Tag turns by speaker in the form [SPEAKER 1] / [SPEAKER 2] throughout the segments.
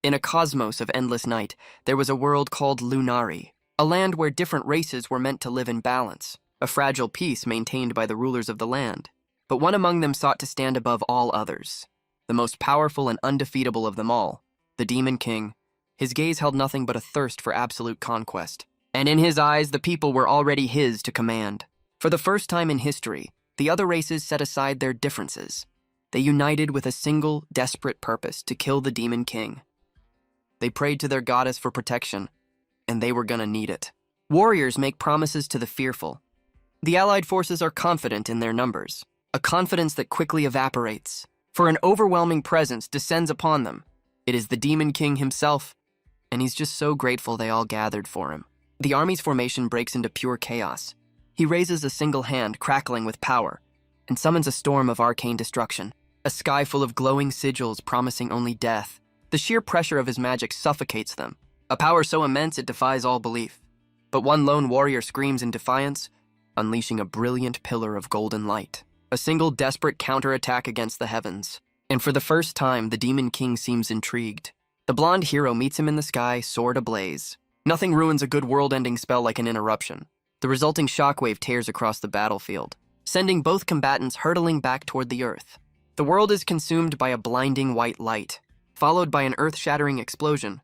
[SPEAKER 1] In a cosmos of endless night, there was a world called Lunari, a land where different races were meant to live in balance, a fragile peace maintained by the rulers of the land. But one among them sought to stand above all others. The most powerful and undefeatable of them all, the Demon King. His gaze held nothing but a thirst for absolute conquest. And in his eyes, the people were already his to command. For the first time in history, the other races set aside their differences. They united with a single, desperate purpose to kill the Demon King. They prayed to their goddess for protection, and they were gonna need it. Warriors make promises to the fearful. The allied forces are confident in their numbers, a confidence that quickly evaporates, for an overwhelming presence descends upon them. It is the Demon King himself, and he's just so grateful they all gathered for him. The army's formation breaks into pure chaos. He raises a single hand, crackling with power, and summons a storm of arcane destruction, a sky full of glowing sigils promising only death. The sheer pressure of his magic suffocates them, a power so immense it defies all belief. But one lone warrior screams in defiance, unleashing a brilliant pillar of golden light, a single desperate counterattack against the heavens. And for the first time, the Demon King seems intrigued. The blonde hero meets him in the sky, sword ablaze. Nothing ruins a good world-ending spell like an interruption. The resulting shockwave tears across the battlefield, sending both combatants hurtling back toward the earth. The world is consumed by a blinding white light, followed by an earth-shattering explosion.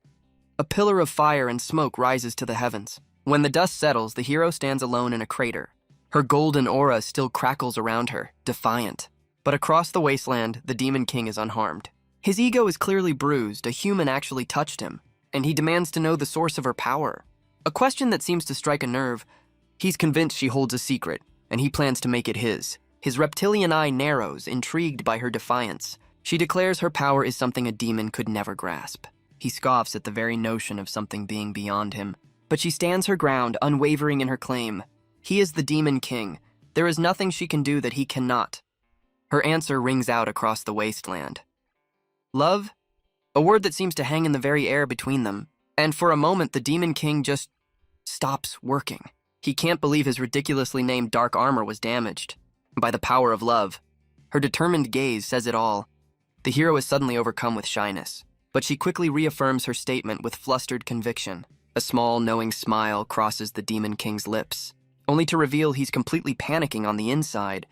[SPEAKER 1] A pillar of fire and smoke rises to the heavens. When the dust settles, the hero stands alone in a crater. Her golden aura still crackles around her, defiant. But across the wasteland, the Demon King is unharmed. His ego is clearly bruised, a human actually touched him, and he demands to know the source of her power. A question that seems to strike a nerve. He's convinced she holds a secret, and he plans to make it his. His reptilian eye narrows, intrigued by her defiance. She declares her power is something a demon could never grasp. He scoffs at the very notion of something being beyond him. But she stands her ground, unwavering in her claim. He is the Demon King. There is nothing she can do that he cannot. Her answer rings out across the wasteland. Love? A word that seems to hang in the very air between them. And for a moment, the Demon King just stops working. He can't believe his ridiculously named dark armor was damaged by the power of love. Her determined gaze says it all. The hero is suddenly overcome with shyness, but she quickly reaffirms her statement with flustered conviction. A small, knowing smile crosses the Demon King's lips, only to reveal he's completely panicking on the inside.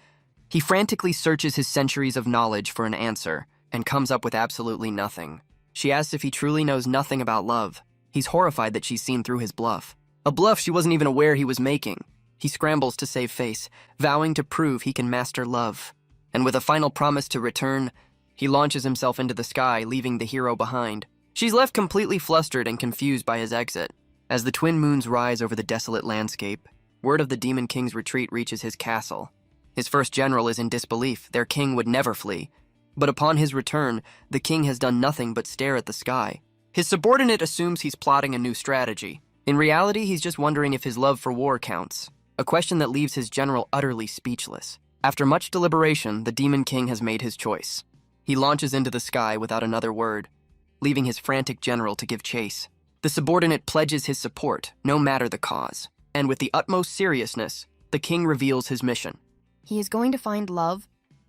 [SPEAKER 1] He frantically searches his centuries of knowledge for an answer and comes up with absolutely nothing. She asks if he truly knows nothing about love. He's horrified that she's seen through his bluff. A bluff she wasn't even aware he was making. He scrambles to save face, vowing to prove he can master love. And with a final promise to return, he launches himself into the sky, leaving the hero behind. She's left completely flustered and confused by his exit. As the twin moons rise over the desolate landscape, word of the Demon King's retreat reaches his castle. His first general is in disbelief. Their king would never flee. But upon his return, the king has done nothing but stare at the sky. His subordinate assumes he's plotting a new strategy. In reality, he's just wondering if his love for war counts, a question that leaves his general utterly speechless. After much deliberation, the Demon King has made his choice. He launches into the sky without another word, leaving his frantic general to give chase. The subordinate pledges his support, no matter the cause. And with the utmost seriousness, the king reveals his mission.
[SPEAKER 2] He is going to find love.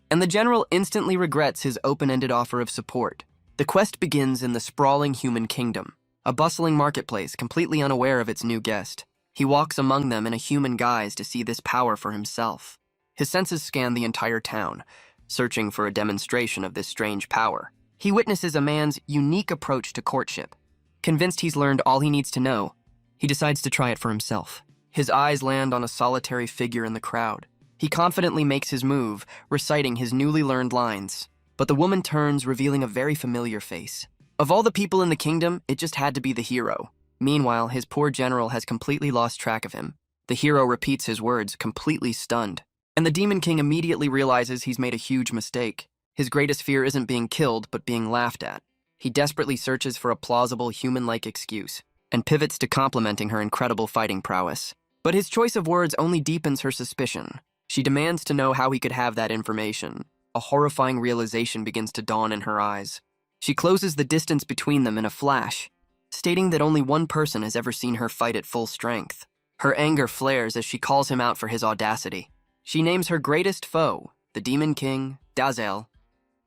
[SPEAKER 1] And the general instantly regrets his open-ended offer of support. The quest begins in the sprawling human kingdom, a bustling marketplace completely unaware of its new guest. He walks among them in a human guise to see this power for himself. His senses scan the entire town, searching for a demonstration of this strange power. He witnesses a man's unique approach to courtship. Convinced he's learned all he needs to know, he decides to try it for himself. His eyes land on a solitary figure in the crowd. He confidently makes his move, reciting his newly learned lines. But the woman turns, revealing a very familiar face. Of all the people in the kingdom, it just had to be the hero. Meanwhile, his poor general has completely lost track of him. The hero repeats his words, completely stunned. And the Demon King immediately realizes he's made a huge mistake. His greatest fear isn't being killed, but being laughed at. He desperately searches for a plausible, human-like excuse, and pivots to complimenting her incredible fighting prowess. But his choice of words only deepens her suspicion. She demands to know how he could have that information. A horrifying realization begins to dawn in her eyes. She closes the distance between them in a flash, stating that only one person has ever seen her fight at full strength. Her anger flares as she calls him out for his audacity. She names her greatest foe, the Demon King, Betrayal.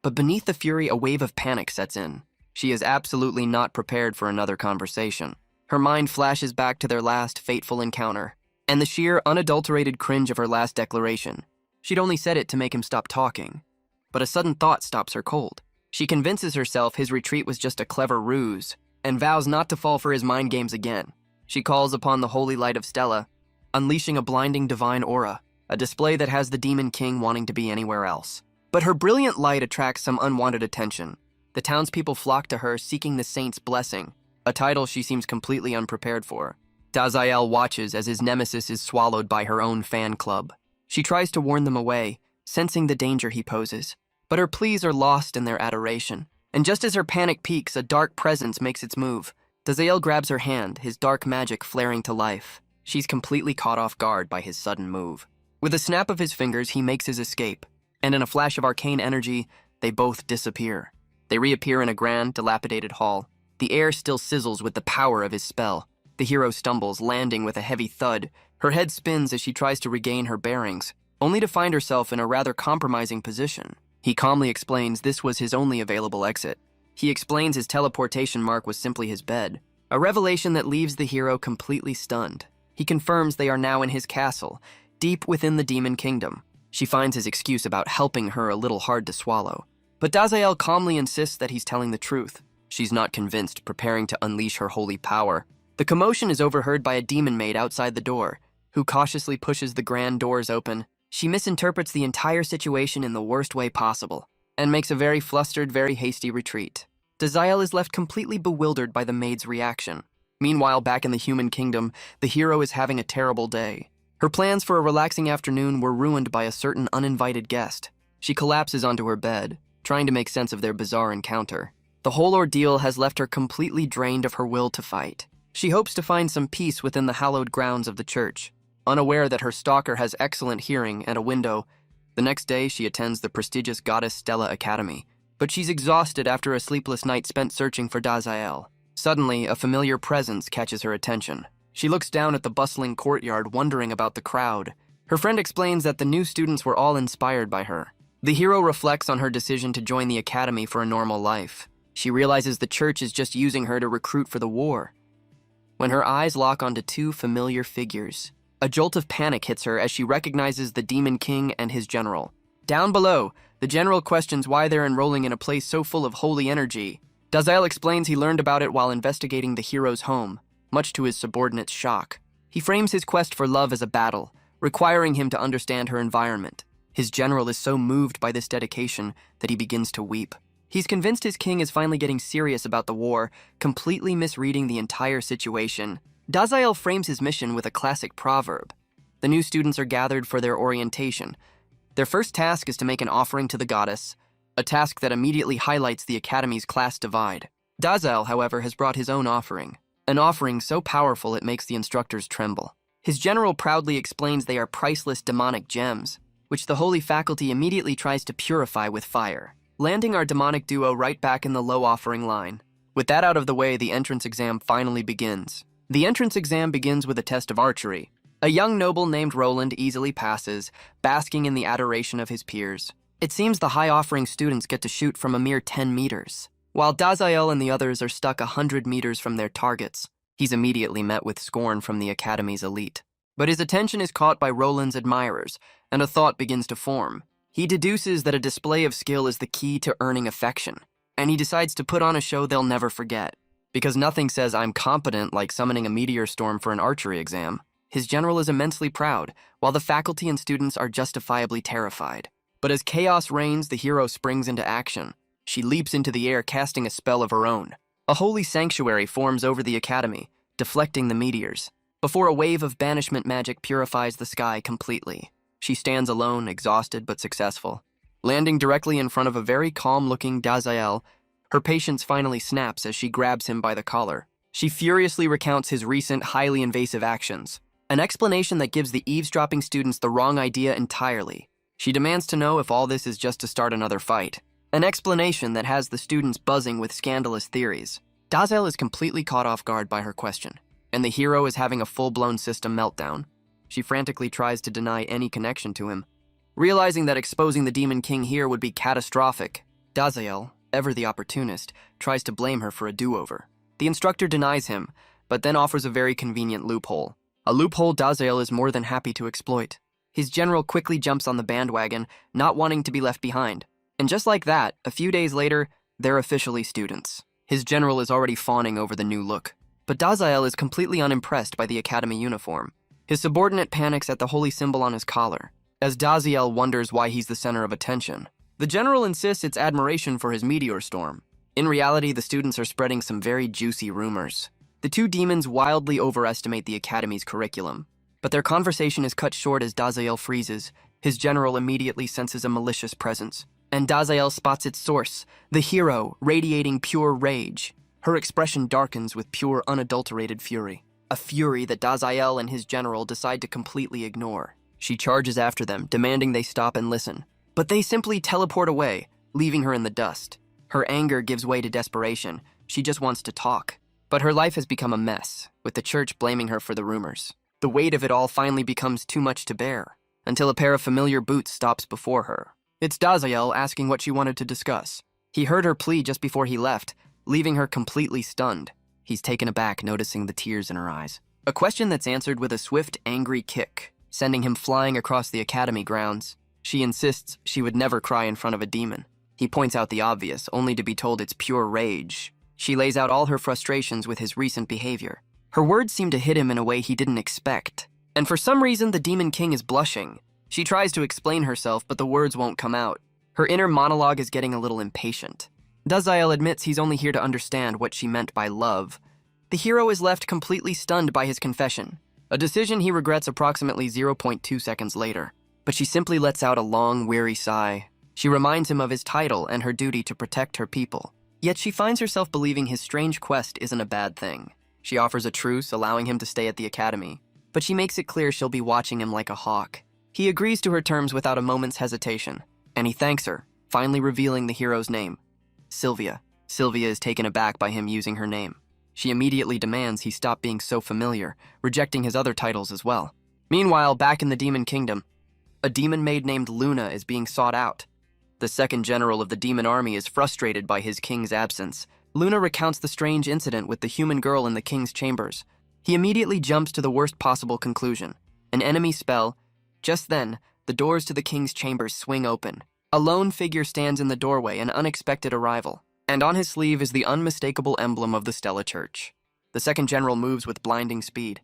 [SPEAKER 1] But beneath the fury, a wave of panic sets in. She is absolutely not prepared for another conversation. Her mind flashes back to their last fateful encounter, and the sheer, unadulterated cringe of her last declaration. She'd only said it to make him stop talking. But a sudden thought stops her cold. She convinces herself his retreat was just a clever ruse, and vows not to fall for his mind games again. She calls upon the holy light of Stella, unleashing a blinding divine aura, a display that has the Demon King wanting to be anywhere else. But her brilliant light attracts some unwanted attention. The townspeople flock to her, seeking the saint's blessing, a title she seems completely unprepared for. Daziel watches as his nemesis is swallowed by her own fan club. She tries to warn them away, sensing the danger he poses. But her pleas are lost in their adoration. And just as her panic peaks, a dark presence makes its move. Daziel grabs her hand, his dark magic flaring to life. She's completely caught off guard by his sudden move. With a snap of his fingers, he makes his escape. And in a flash of arcane energy, they both disappear. They reappear in a grand, dilapidated hall. The air still sizzles with the power of his spell. The hero stumbles, landing with a heavy thud. Her head spins as she tries to regain her bearings, only to find herself in a rather compromising position. He calmly explains this was his only available exit. He explains his teleportation mark was simply his bed, a revelation that leaves the hero completely stunned. He confirms they are now in his castle, deep within the Demon Kingdom. She finds his excuse about helping her a little hard to swallow. But Daziel calmly insists that he's telling the truth. She's not convinced, preparing to unleash her holy power. The commotion is overheard by a demon maid outside the door, who cautiously pushes the grand doors open. She misinterprets the entire situation in the worst way possible, and makes a very flustered, very hasty retreat. Daziel is left completely bewildered by the maid's reaction. Meanwhile, back in the human kingdom, the hero is having a terrible day. Her plans for a relaxing afternoon were ruined by a certain uninvited guest. She collapses onto her bed, trying to make sense of their bizarre encounter. The whole ordeal has left her completely drained of her will to fight. She hopes to find some peace within the hallowed grounds of the church, unaware that her stalker has excellent hearing and a window. The next day, she attends the prestigious Goddess Stella Academy, but she's exhausted after a sleepless night spent searching for Daziel. Suddenly, a familiar presence catches her attention. She looks down at the bustling courtyard, wondering about the crowd. Her friend explains that the new students were all inspired by her. The hero reflects on her decision to join the academy for a normal life. She realizes the church is just using her to recruit for the war. When her eyes lock onto two familiar figures, a jolt of panic hits her as she recognizes the Demon King and his general. Down below, the general questions why they're enrolling in a place so full of holy energy. Daziel explains he learned about it while investigating the hero's home, much to his subordinate's shock. He frames his quest for love as a battle, requiring him to understand her environment. His general is so moved by this dedication that he begins to weep. He's convinced his king is finally getting serious about the war, completely misreading the entire situation. Daziel frames his mission with a classic proverb. The new students are gathered for their orientation. Their first task is to make an offering to the goddess, a task that immediately highlights the academy's class divide. Daziel, however, has brought his own offering, an offering so powerful it makes the instructors tremble. His general proudly explains they are priceless demonic gems, which the holy faculty immediately tries to purify with fire, landing our demonic duo right back in the low offering line. With that out of the way, the entrance exam finally begins. The entrance exam begins with a test of archery. A young noble named Roland easily passes, basking in the adoration of his peers. It seems the high-offering students get to shoot from a mere 10 meters, while Daziel and the others are stuck 100 meters from their targets. He's immediately met with scorn from the academy's elite. But his attention is caught by Roland's admirers, and a thought begins to form. He deduces that a display of skill is the key to earning affection, and he decides to put on a show they'll never forget. Because nothing says I'm competent like summoning a meteor storm for an archery exam. His general is immensely proud, while the faculty and students are justifiably terrified. But as chaos reigns, the hero springs into action. She leaps into the air, casting a spell of her own. A holy sanctuary forms over the academy, deflecting the meteors, before a wave of banishment magic purifies the sky completely. She stands alone, exhausted but successful. Landing directly in front of a very calm-looking Daziel, her patience finally snaps as she grabs him by the collar. She furiously recounts his recent, highly invasive actions, an explanation that gives the eavesdropping students the wrong idea entirely. She demands to know if all this is just to start another fight, an explanation that has the students buzzing with scandalous theories. Daziel is completely caught off guard by her question, and the hero is having a full-blown system meltdown. She frantically tries to deny any connection to him. Realizing that exposing the Demon King here would be catastrophic, Daziel, ever the opportunist, tries to blame her for a do-over. The instructor denies him, but then offers a very convenient loophole. A loophole Dazael is more than happy to exploit. His general quickly jumps on the bandwagon, not wanting to be left behind. And just like that, a few days later, they're officially students. His general is already fawning over the new look. But Dazael is completely unimpressed by the academy uniform. His subordinate panics at the holy symbol on his collar, as Dazael wonders why he's the center of attention. The general insists it's admiration for his meteor storm. In reality, the students are spreading some very juicy rumors. The two demons wildly overestimate the academy's curriculum, but their conversation is cut short as Dazael freezes. His general immediately senses a malicious presence, and Dazael spots its source, the hero, radiating pure rage. Her expression darkens with pure, unadulterated fury, a fury that Dazael and his general decide to completely ignore. She charges after them, demanding they stop and listen, but they simply teleport away, leaving her in the dust. Her anger gives way to desperation. She just wants to talk. But her life has become a mess, with the church blaming her for the rumors. The weight of it all finally becomes too much to bear, until a pair of familiar boots stops before her. It's Dazael asking what she wanted to discuss. He heard her plea just before he left, leaving her completely stunned. He's taken aback, noticing the tears in her eyes. A question that's answered with a swift, angry kick, sending him flying across the academy grounds. She insists she would never cry in front of a demon. He points out the obvious, only to be told it's pure rage. She lays out all her frustrations with his recent behavior. Her words seem to hit him in a way he didn't expect. And for some reason, the Demon King is blushing. She tries to explain herself, but the words won't come out. Her inner monologue is getting a little impatient. Dazael admits he's only here to understand what she meant by love. The hero is left completely stunned by his confession, a decision he regrets approximately 0.2 seconds later. But she simply lets out a long, weary sigh. She reminds him of his title and her duty to protect her people. Yet she finds herself believing his strange quest isn't a bad thing. She offers a truce, allowing him to stay at the academy, but she makes it clear she'll be watching him like a hawk. He agrees to her terms without a moment's hesitation, and he thanks her, finally revealing the hero's name. Sylvia. Sylvia is taken aback by him using her name. She immediately demands he stop being so familiar, rejecting his other titles as well. Meanwhile, back in the Demon Kingdom, a demon maid named Luna is being sought out. The second general of the demon army is frustrated by his king's absence. Luna recounts the strange incident with the human girl in the king's chambers. He immediately jumps to the worst possible conclusion: an enemy spell. Just then, the doors to the king's chambers swing open. A lone figure stands in the doorway, an unexpected arrival, and on his sleeve is the unmistakable emblem of the Stella Church. The second general moves with blinding speed,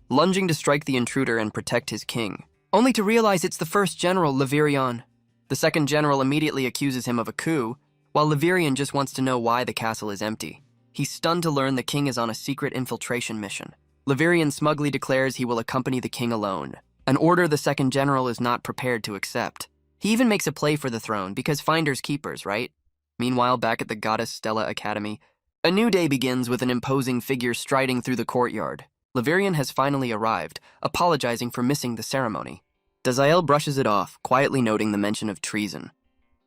[SPEAKER 1] lunging to strike the intruder and protect his king, only to realize it's the first general, Levirion. The second general immediately accuses him of a coup, while Levirion just wants to know why the castle is empty. He's stunned to learn the king is on a secret infiltration mission. Levirion smugly declares he will accompany the king alone, an order the second general is not prepared to accept. He even makes a play for the throne, because finders keepers, right? Meanwhile, back at the Goddess Stella Academy, a new day begins with an imposing figure striding through the courtyard. Levirion has finally arrived, apologizing for missing the ceremony. Dazael brushes it off, quietly noting the mention of treason.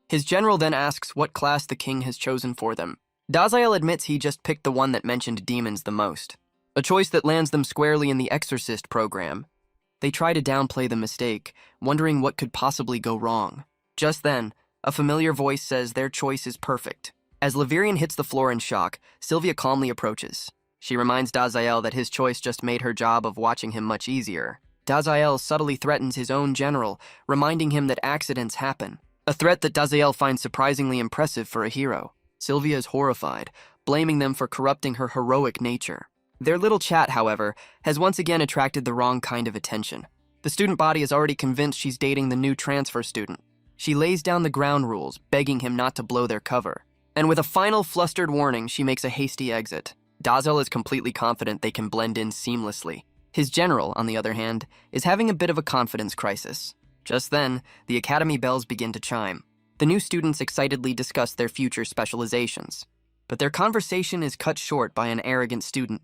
[SPEAKER 1] His general then asks what class the king has chosen for them. Dazael admits he just picked the one that mentioned demons the most, a choice that lands them squarely in the Exorcist program. They try to downplay the mistake, wondering what could possibly go wrong. Just then, a familiar voice says their choice is perfect. As Levirion hits the floor in shock, Sylvia calmly approaches. She reminds Dazael that his choice just made her job of watching him much easier. Dazael subtly threatens his own general, reminding him that accidents happen, a threat that Dazael finds surprisingly impressive for a hero. Sylvia is horrified, blaming them for corrupting her heroic nature. Their little chat, however, has once again attracted the wrong kind of attention. The student body is already convinced she's dating the new transfer student. She lays down the ground rules, begging him not to blow their cover. And with a final flustered warning, she makes a hasty exit. Dazael is completely confident they can blend in seamlessly. His general, on the other hand, is having a bit of a confidence crisis. Just then, the academy bells begin to chime. The new students excitedly discuss their future specializations. But their conversation is cut short by an arrogant student.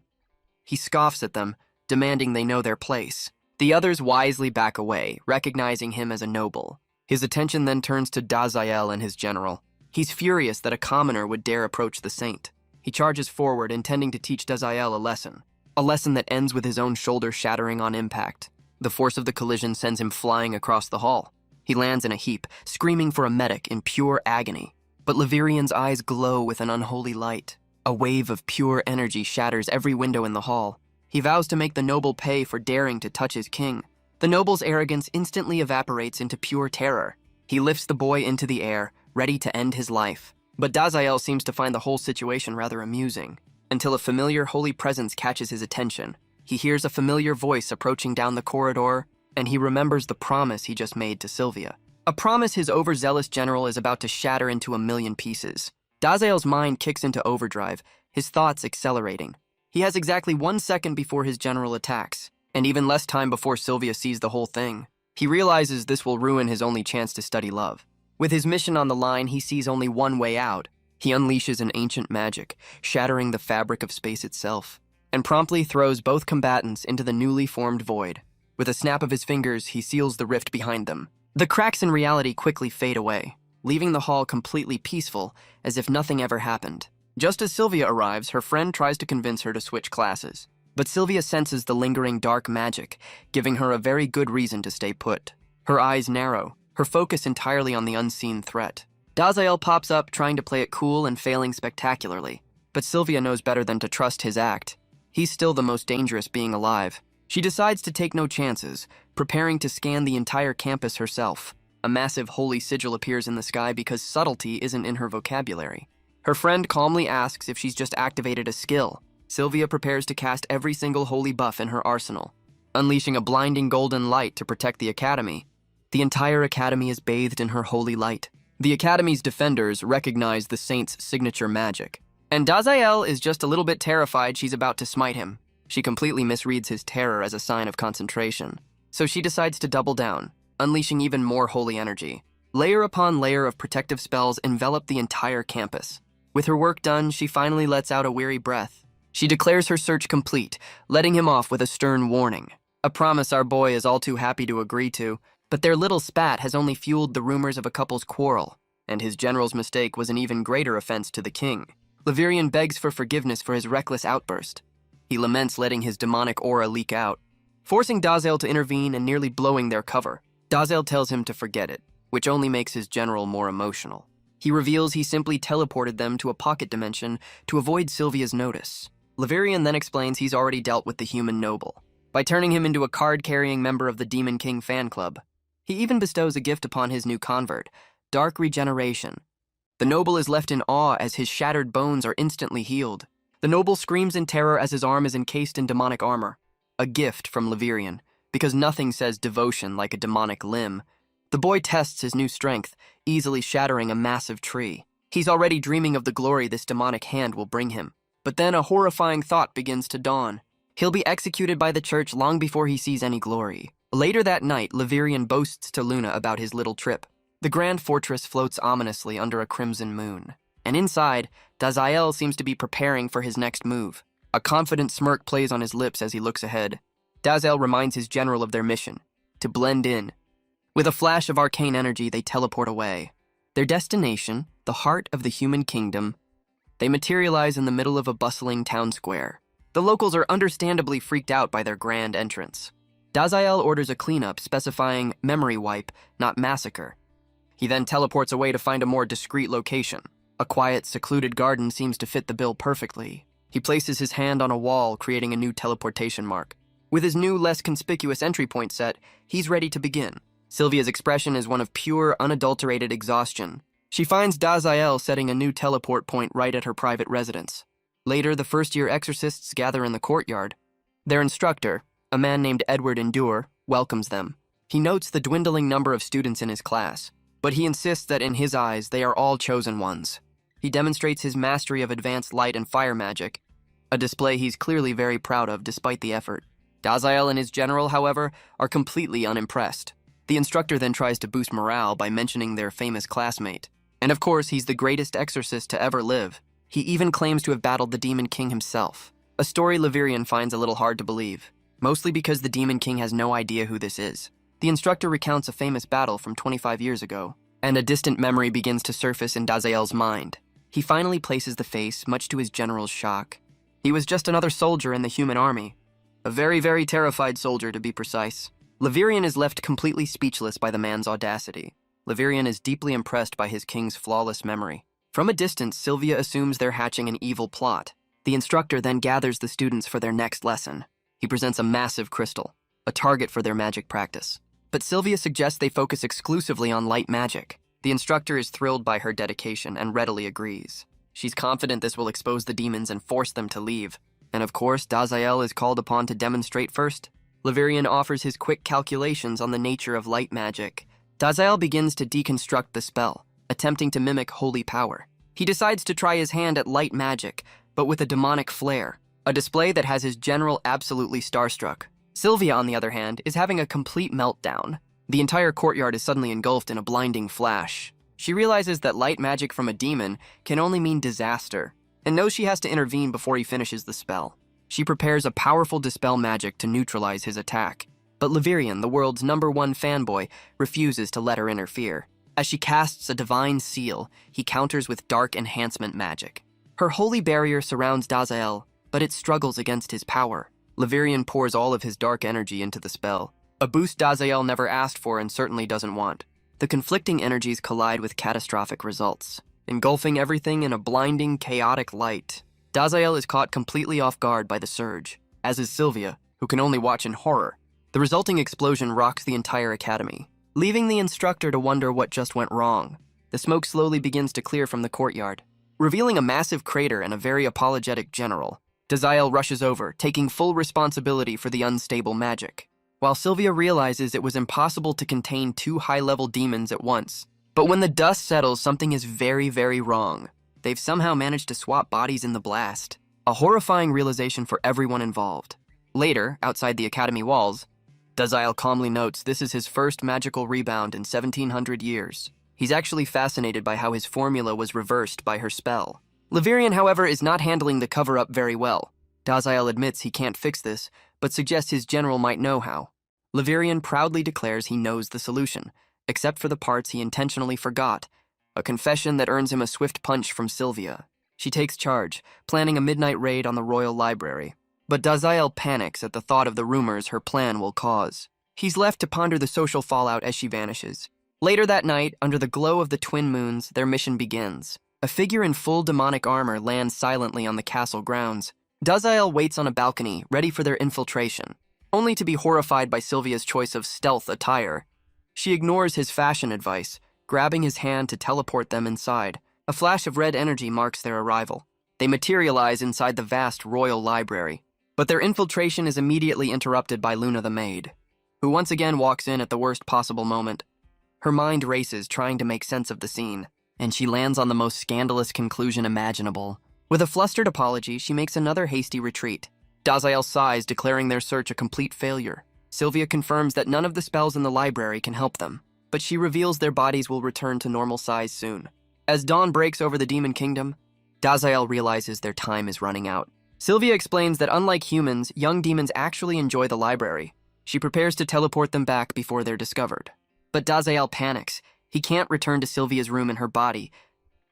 [SPEAKER 1] He scoffs at them, demanding they know their place. The others wisely back away, recognizing him as a noble. His attention then turns to Dazael and his general. He's furious that a commoner would dare approach the saint. He charges forward, intending to teach Dazael a lesson that ends with his own shoulder shattering on impact. The force of the collision sends him flying across the hall. He lands in a heap, screaming for a medic in pure agony. But Levirian's eyes glow with an unholy light. A wave of pure energy shatters every window in the hall. He vows to make the noble pay for daring to touch his king. The noble's arrogance instantly evaporates into pure terror. He lifts the boy into the air, ready to end his life. But Dazael seems to find the whole situation rather amusing, until a familiar holy presence catches his attention. He hears a familiar voice approaching down the corridor, and he remembers the promise he just made to Sylvia. A promise his overzealous general is about to shatter into a million pieces. Dazael's mind kicks into overdrive, his thoughts accelerating. He has exactly 1 second before his general attacks, and even less time before Sylvia sees the whole thing. He realizes this will ruin his only chance to study love. With his mission on the line, he sees only one way out. He unleashes an ancient magic, shattering the fabric of space itself, and promptly throws both combatants into the newly formed void. With a snap of his fingers, he seals the rift behind them. The cracks in reality quickly fade away, leaving the hall completely peaceful, as if nothing ever happened. Just as Sylvia arrives, her friend tries to convince her to switch classes. But Sylvia senses the lingering dark magic, giving her a very good reason to stay put. Her eyes narrow, her focus entirely on the unseen threat. Dazael pops up, trying to play it cool and failing spectacularly. But Sylvia knows better than to trust his act. He's still the most dangerous being alive. She decides to take no chances, preparing to scan the entire campus herself. A massive holy sigil appears in the sky because subtlety isn't in her vocabulary. Her friend calmly asks if she's just activated a skill. Sylvia prepares to cast every single holy buff in her arsenal, unleashing a blinding golden light to protect the academy. The entire academy is bathed in her holy light. The academy's defenders recognize the saint's signature magic, and Dazael is just a little bit terrified she's about to smite him. She completely misreads his terror as a sign of concentration, so she decides to double down, unleashing even more holy energy. Layer upon layer of protective spells envelop the entire campus. With her work done, she finally lets out a weary breath. She declares her search complete, letting him off with a stern warning. A promise our boy is all too happy to agree to, but their little spat has only fueled the rumors of a couple's quarrel, and his general's mistake was an even greater offense to the king. Levirian begs for forgiveness for his reckless outburst. He laments letting his demonic aura leak out, forcing Dazael to intervene and nearly blowing their cover. Dazael tells him to forget it, which only makes his general more emotional. He reveals he simply teleported them to a pocket dimension to avoid Sylvia's notice. Levirian then explains he's already dealt with the human noble by turning him into a card-carrying member of the Demon King fan club. He even bestows a gift upon his new convert, dark regeneration. The noble is left in awe as his shattered bones are instantly healed. The noble screams in terror as his arm is encased in demonic armor, a gift from Levirian, because nothing says devotion like a demonic limb. The boy tests his new strength, easily shattering a massive tree. He's already dreaming of the glory this demonic hand will bring him. But then a horrifying thought begins to dawn. He'll be executed by the church long before he sees any glory. Later that night, Levirian boasts to Luna about his little trip. The grand fortress floats ominously under a crimson moon, and inside, Dazael seems to be preparing for his next move. A confident smirk plays on his lips as he looks ahead. Dazael reminds his general of their mission, to blend in. With a flash of arcane energy, they teleport away. Their destination, the heart of the human kingdom, they materialize in the middle of a bustling town square. The locals are understandably freaked out by their grand entrance. Dazael orders a cleanup specifying memory wipe, not massacre. He then teleports away to find a more discreet location. A quiet, secluded garden seems to fit the bill perfectly. He places his hand on a wall, creating a new teleportation mark. With his new, less conspicuous entry point set, he's ready to begin. Sylvia's expression is one of pure, unadulterated exhaustion. She finds Dazael setting a new teleport point right at her private residence. Later, the first-year exorcists gather in the courtyard. Their instructor, a man named Edward Endure, welcomes them. He notes the dwindling number of students in his class, but he insists that in his eyes, they are all chosen ones. He demonstrates his mastery of advanced light and fire magic, a display he's clearly very proud of despite the effort. Dazael and his general, however, are completely unimpressed. The instructor then tries to boost morale by mentioning their famous classmate. And of course, he's the greatest exorcist to ever live. He even claims to have battled the Demon King himself, a story Levirian finds a little hard to believe, mostly because the Demon King has no idea who this is. The instructor recounts a famous battle from 25 years ago, and a distant memory begins to surface in Dazael's mind. He finally places the face, much to his general's shock. He was just another soldier in the human army. A very, very terrified soldier, to be precise. Levirian is left completely speechless by the man's audacity. Levirian is deeply impressed by his king's flawless memory. From a distance, Sylvia assumes they're hatching an evil plot. The instructor then gathers the students for their next lesson. He presents a massive crystal, a target for their magic practice. But Sylvia suggests they focus exclusively on light magic. The instructor is thrilled by her dedication and readily agrees. She's confident this will expose the demons and force them to leave. And of course, Dazael is called upon to demonstrate first. Levirian offers his quick calculations on the nature of light magic. Dazael begins to deconstruct the spell, attempting to mimic holy power. He decides to try his hand at light magic, but with a demonic flair, a display that has his general absolutely starstruck. Sylvia, on the other hand, is having a complete meltdown. The entire courtyard is suddenly engulfed in a blinding flash. She realizes that light magic from a demon can only mean disaster, and knows she has to intervene before he finishes the spell. She prepares a powerful dispel magic to neutralize his attack, but Levirian, the world's #1 fanboy, refuses to let her interfere. As she casts a divine seal, he counters with dark enhancement magic. Her holy barrier surrounds Dazael, but it struggles against his power. Levirian pours all of his dark energy into the spell, a boost Dazael never asked for and certainly doesn't want. The conflicting energies collide with catastrophic results, engulfing everything in a blinding, chaotic light. Dazael is caught completely off guard by the surge, as is Sylvia, who can only watch in horror. The resulting explosion rocks the entire academy, leaving the instructor to wonder what just went wrong. The smoke slowly begins to clear from the courtyard, revealing a massive crater and a very apologetic general. Dazael rushes over, taking full responsibility for the unstable magic, while Sylvia realizes it was impossible to contain 2 high-level demons at once. But when the dust settles, something is very, very wrong. They've somehow managed to swap bodies in the blast, a horrifying realization for everyone involved. Later, outside the academy walls, Dazael calmly notes this is his first magical rebound in 1700 years. He's actually fascinated by how his formula was reversed by her spell. Levirian, however, is not handling the cover-up very well. Dazael admits he can't fix this, but suggests his general might know how. Levirian proudly declares he knows the solution, except for the parts he intentionally forgot, a confession that earns him a swift punch from Sylvia. She takes charge, planning a midnight raid on the royal library. But Dazael panics at the thought of the rumors her plan will cause. He's left to ponder the social fallout as she vanishes. Later that night, under the glow of the twin moons, their mission begins. A figure in full demonic armor lands silently on the castle grounds. Dazael waits on a balcony, ready for their infiltration, only to be horrified by Sylvia's choice of stealth attire. She ignores his fashion advice, grabbing his hand to teleport them inside. A flash of red energy marks their arrival. They materialize inside the vast royal library. But their infiltration is immediately interrupted by Luna the maid, who once again walks in at the worst possible moment. Her mind races, trying to make sense of the scene, and she lands on the most scandalous conclusion imaginable. With a flustered apology, she makes another hasty retreat. Dazael sighs, declaring their search a complete failure. Sylvia confirms that none of the spells in the library can help them, but she reveals their bodies will return to normal size soon. As dawn breaks over the demon kingdom, Dazael realizes their time is running out. Sylvia explains that unlike humans, young demons actually enjoy the library. She prepares to teleport them back before they're discovered. But Dazael panics. He can't return to Sylvia's room in her body.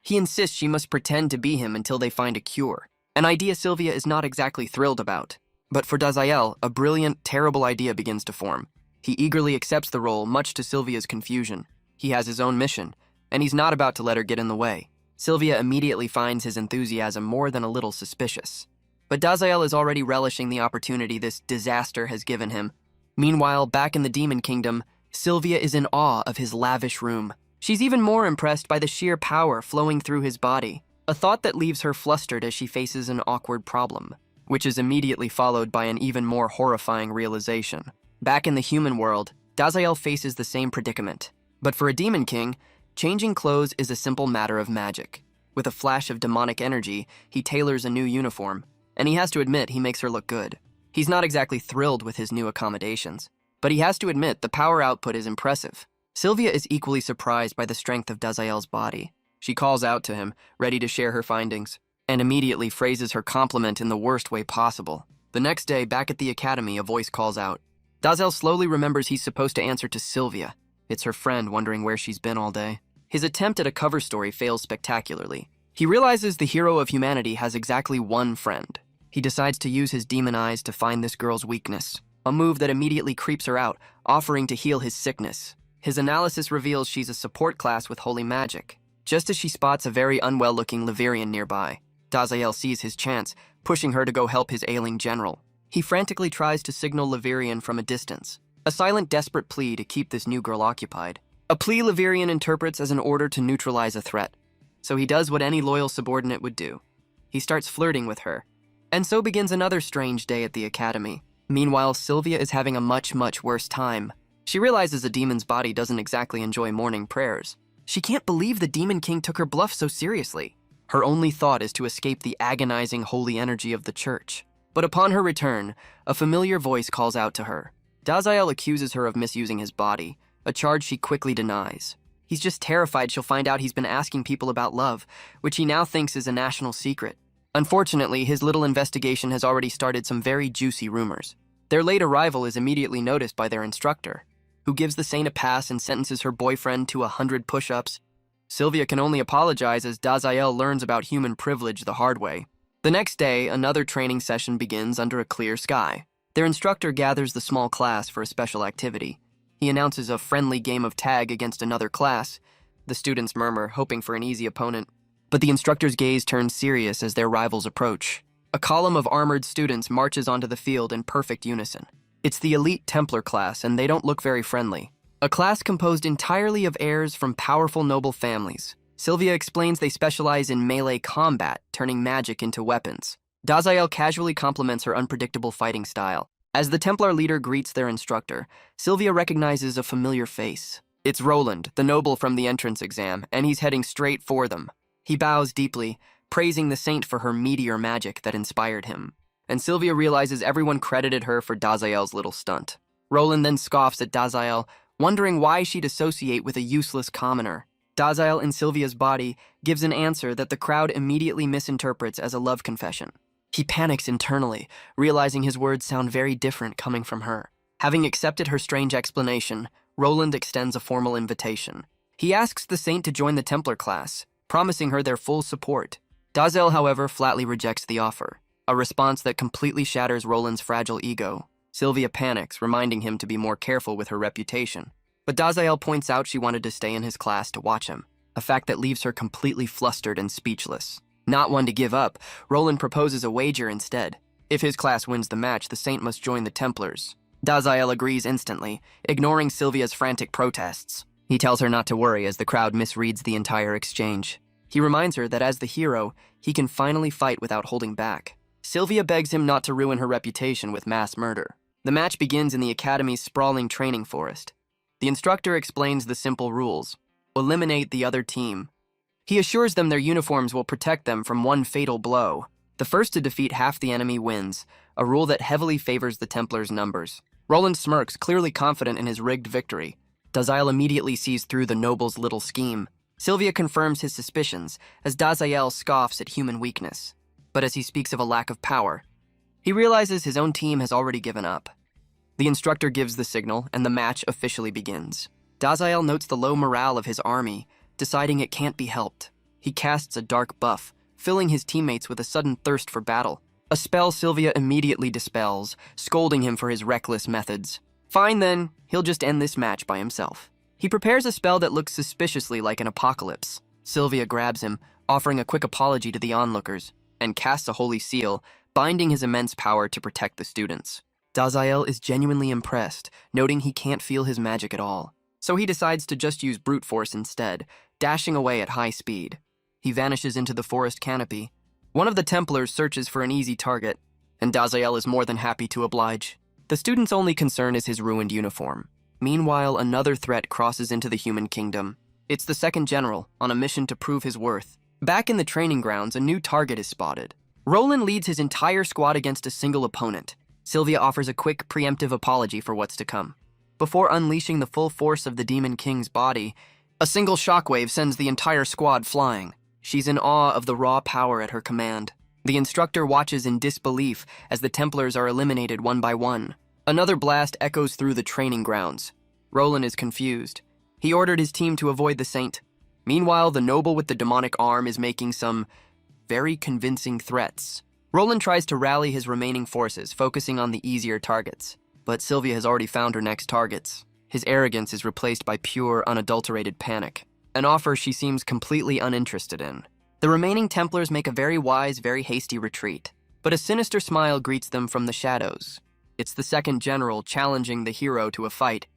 [SPEAKER 1] He insists she must pretend to be him until they find a cure, an idea Sylvia is not exactly thrilled about. But for Dazael, a brilliant, terrible idea begins to form. He eagerly accepts the role, much to Sylvia's confusion. He has his own mission, and he's not about to let her get in the way. Sylvia immediately finds his enthusiasm more than a little suspicious. But Dazael is already relishing the opportunity this disaster has given him. Meanwhile, back in the Demon Kingdom, Sylvia is in awe of his lavish room. She's even more impressed by the sheer power flowing through his body, a thought that leaves her flustered as she faces an awkward problem, which is immediately followed by an even more horrifying realization. Back in the human world, Dazael faces the same predicament. But for a Demon King, changing clothes is a simple matter of magic. With a flash of demonic energy, he tailors a new uniform, and he has to admit he makes her look good. He's not exactly thrilled with his new accommodations, but he has to admit the power output is impressive. Sylvia is equally surprised by the strength of Dazael's body. She calls out to him, ready to share her findings, and immediately phrases her compliment in the worst way possible. The next day, back at the academy, a voice calls out. Dazael slowly remembers he's supposed to answer to Sylvia. It's her friend wondering where she's been all day. His attempt at a cover story fails spectacularly. He realizes the hero of humanity has exactly one friend. He decides to use his demon eyes to find this girl's weakness, a move that immediately creeps her out, offering to heal his sickness. His analysis reveals she's a support class with holy magic. just as she spots a very unwell-looking Liverian nearby. Dazael sees his chance, pushing her to go help his ailing general. He frantically tries to signal Liverian from a distance, a silent, desperate plea to keep this new girl occupied. A plea Liverian interprets as an order to neutralize a threat. So he does what any loyal subordinate would do. He starts flirting with her. And so begins another strange day at the academy. Meanwhile, Sylvia is having a much, much worse time. She realizes a demon's body doesn't exactly enjoy morning prayers. She can't believe the Demon King took her bluff so seriously. Her only thought is to escape the agonizing holy energy of the church. But upon her return, a familiar voice calls out to her. Dazael accuses her of misusing his body, a charge she quickly denies. He's just terrified she'll find out he's been asking people about love, which he now thinks is a national secret. Unfortunately, his little investigation has already started some very juicy rumors. Their late arrival is immediately noticed by their instructor, who gives the saint a pass and sentences her boyfriend to 100 push-ups. Sylvia can only apologize as Dazael learns about human privilege the hard way. The next day, another training session begins under a clear sky. Their instructor gathers the small class for a special activity. He announces a friendly game of tag against another class. The students murmur, hoping for an easy opponent. But the instructor's gaze turns serious as their rivals approach. A column of armored students marches onto the field in perfect unison. It's the elite Templar class, and they don't look very friendly. A class composed entirely of heirs from powerful noble families. Sylvia explains they specialize in melee combat, turning magic into weapons. Dazael casually compliments her unpredictable fighting style. As the Templar leader greets their instructor, Sylvia recognizes a familiar face. It's Roland, the noble from the entrance exam, and he's heading straight for them. He bows deeply, praising the saint for her meteor magic that inspired him. And Sylvia realizes everyone credited her for Dazael's little stunt. Roland then scoffs at Dazael, wondering why she'd associate with a useless commoner. Dazael in Sylvia's body gives an answer that the crowd immediately misinterprets as a love confession. He panics internally, realizing his words sound very different coming from her. Having accepted her strange explanation, Roland extends a formal invitation. He asks the saint to join the Templar class, promising her their full support. Dazael, however, flatly rejects the offer, a response that completely shatters Roland's fragile ego. Sylvia panics, reminding him to be more careful with her reputation. But Dazael points out she wanted to stay in his class to watch him, a fact that leaves her completely flustered and speechless. Not one to give up, Roland proposes a wager instead. If his class wins the match, the saint must join the Templars. Dazael agrees instantly, ignoring Sylvia's frantic protests. He tells her not to worry as the crowd misreads the entire exchange. He reminds her that as the hero, he can finally fight without holding back. Sylvia begs him not to ruin her reputation with mass murder. The match begins in the academy's sprawling training forest. The instructor explains the simple rules. Eliminate the other team. He assures them their uniforms will protect them from one fatal blow. The first to defeat half the enemy wins, a rule that heavily favors the Templars' numbers. Roland smirks, clearly confident in his rigged victory. Dazael immediately sees through the noble's little scheme. Sylvia confirms his suspicions, as Dazael scoffs at human weakness. But as he speaks of a lack of power, he realizes his own team has already given up. The instructor gives the signal, and the match officially begins. Dazael notes the low morale of his army, deciding it can't be helped. He casts a dark buff, filling his teammates with a sudden thirst for battle. A spell Sylvia immediately dispels, scolding him for his reckless methods. Fine then, he'll just end this match by himself. He prepares a spell that looks suspiciously like an apocalypse. Sylvia grabs him, offering a quick apology to the onlookers, and casts a holy seal, binding his immense power to protect the students. Dazael is genuinely impressed, noting he can't feel his magic at all. So he decides to just use brute force instead, dashing away at high speed. He vanishes into the forest canopy. One of the Templars searches for an easy target, and Dazael is more than happy to oblige. The student's only concern is his ruined uniform. Meanwhile, another threat crosses into the human kingdom. It's the second general, on a mission to prove his worth. Back in the training grounds, a new target is spotted. Roland leads his entire squad against a single opponent. Sylvia offers a quick, preemptive apology for what's to come. Before unleashing the full force of the Demon King's body, a single shockwave sends the entire squad flying. She's in awe of the raw power at her command. The instructor watches in disbelief as the Templars are eliminated one by one. Another blast echoes through the training grounds. Roland is confused. He ordered his team to avoid the saint. Meanwhile, the noble with the demonic arm is making some very convincing threats. Roland tries to rally his remaining forces, focusing on the easier targets. But Sylvia has already found her next targets. His arrogance is replaced by pure, unadulterated panic. an offer she seems completely uninterested in. The remaining Templars make a very wise, very hasty retreat, but a sinister smile greets them from the shadows. It's the second general challenging the hero to a fight.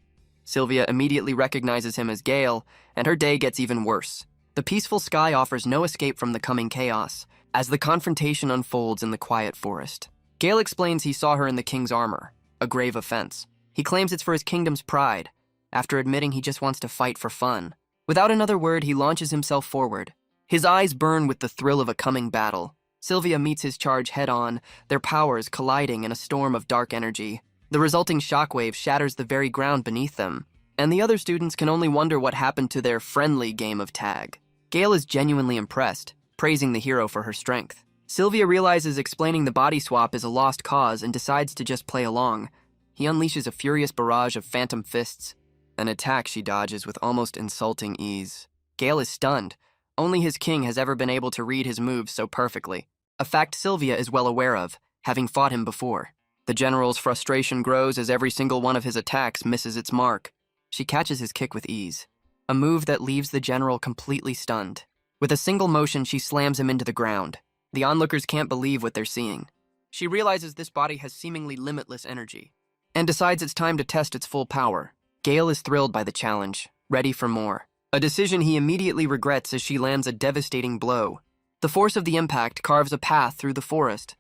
[SPEAKER 1] Sylvia immediately recognizes him as Gale, and her day gets even worse. The peaceful sky offers no escape from the coming chaos, as the confrontation unfolds in the quiet forest. Gale explains he saw her in the king's armor, a grave offense. He claims it's for his kingdom's pride, after admitting he just wants to fight for fun. Without another word, he launches himself forward. His eyes burn with the thrill of a coming battle. Sylvia meets his charge head-on, their powers colliding in a storm of dark energy. The resulting shockwave shatters the very ground beneath them, and the other students can only wonder what happened to their friendly game of tag. Gale is genuinely impressed, praising the hero for her strength. Sylvia realizes explaining the body swap is a lost cause and decides to just play along. He unleashes a furious barrage of phantom fists, an attack she dodges with almost insulting ease. Gale is stunned. Only his king has ever been able to read his moves so perfectly, a fact Sylvia is well aware of, having fought him before. The general's frustration grows as every single one of his attacks misses its mark. She catches his kick with ease, a move that leaves the general completely stunned. With a single motion, she slams him into the ground. The onlookers can't believe what they're seeing. She realizes this body has seemingly limitless energy, and decides it's time to test its full power. Gale is thrilled by the challenge, ready for more. A decision he immediately regrets as she lands a devastating blow. The force of the impact carves a path through the forest,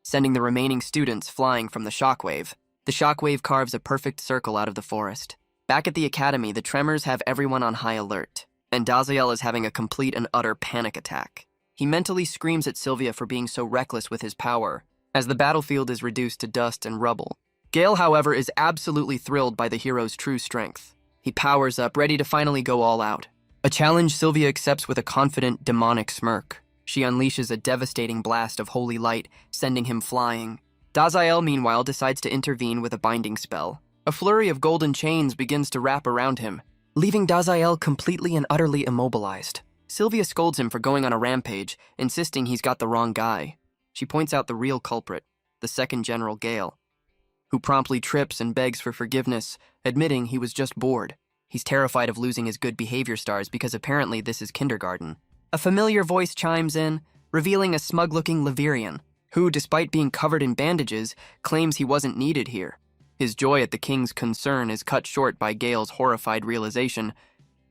[SPEAKER 1] sending the remaining students flying from the shockwave. The shockwave carves a perfect circle out of the forest. Back at the academy, the tremors have everyone on high alert, and Daziel is having a complete and utter panic attack. He mentally screams at Sylvia for being so reckless with his power, as the battlefield is reduced to dust and rubble. Gale, however, is absolutely thrilled by the hero's true strength. He powers up, ready to finally go all out. A challenge Sylvia accepts with a confident, demonic smirk. She unleashes a devastating blast of holy light, sending him flying. Daziel, meanwhile, decides to intervene with a binding spell. A flurry of golden chains begins to wrap around him, leaving Daziel completely and utterly immobilized. Sylvia scolds him for going on a rampage, insisting he's got the wrong guy. She points out the real culprit, the second General Gale, who promptly trips and begs for forgiveness, admitting he was just bored. He's terrified of losing his good behavior stars because apparently this is kindergarten. A familiar voice chimes in, revealing a smug-looking Levirian, who, despite being covered in bandages, claims he wasn't needed here. His joy at the king's concern is cut short by Gale's horrified realization,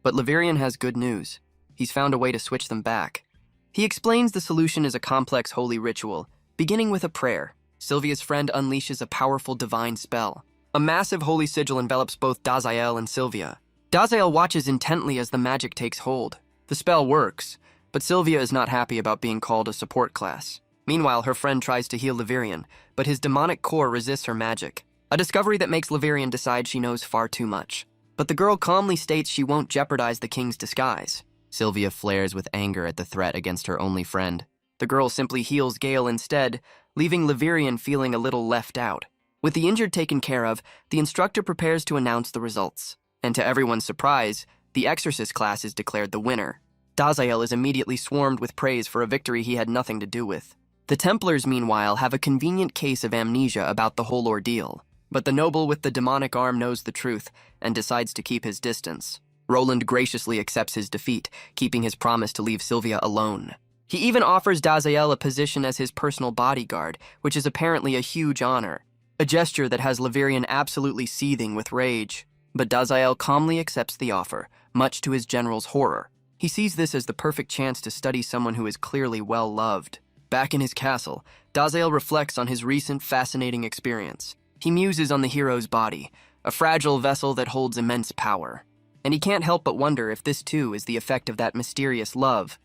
[SPEAKER 1] but Levirian has good news. He's found a way to switch them back. He explains the solution is a complex holy ritual, beginning with a prayer. Sylvia's friend unleashes a powerful divine spell. A massive holy sigil envelops both Daziel and Sylvia. Daziel watches intently as the magic takes hold. The spell works, but Sylvia is not happy about being called a support class. Meanwhile, her friend tries to heal Levirian, but his demonic core resists her magic, a discovery that makes Levirian decide she knows far too much. But the girl calmly states she won't jeopardize the king's disguise. Sylvia flares with anger at the threat against her only friend. The girl simply heals Gale instead, leaving Levirian feeling a little left out. With the injured taken care of, the instructor prepares to announce the results. And to everyone's surprise, the exorcist class is declared the winner. Daziel is immediately swarmed with praise for a victory he had nothing to do with. The Templars, meanwhile, have a convenient case of amnesia about the whole ordeal. But the noble with the demonic arm knows the truth and decides to keep his distance. Roland graciously accepts his defeat, keeping his promise to leave Sylvia alone. He even offers Daziel a position as his personal bodyguard, which is apparently a huge honor, a gesture that has Levirian absolutely seething with rage. But Daziel calmly accepts the offer, much to his general's horror. He sees this as the perfect chance to study someone who is clearly well-loved. Back in his castle, Daziel reflects on his recent fascinating experience. He muses on the hero's body, a fragile vessel that holds immense power. And he can't help but wonder if this too is the effect of that mysterious love.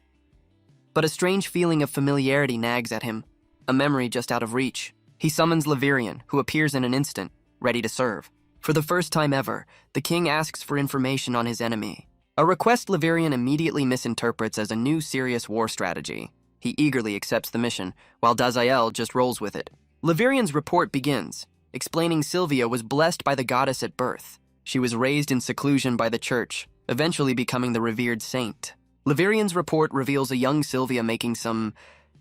[SPEAKER 1] But a strange feeling of familiarity nags at him, a memory just out of reach. He summons Levirian, who appears in an instant, ready to serve. For the first time ever, the king asks for information on his enemy, a request Levirian immediately misinterprets as a new serious war strategy. He eagerly accepts the mission, while Daziel just rolls with it. Levirian's report begins, explaining Sylvia was blessed by the goddess at birth. She was raised in seclusion by the church, eventually becoming the revered saint. Levirian's report reveals a young Sylvia making some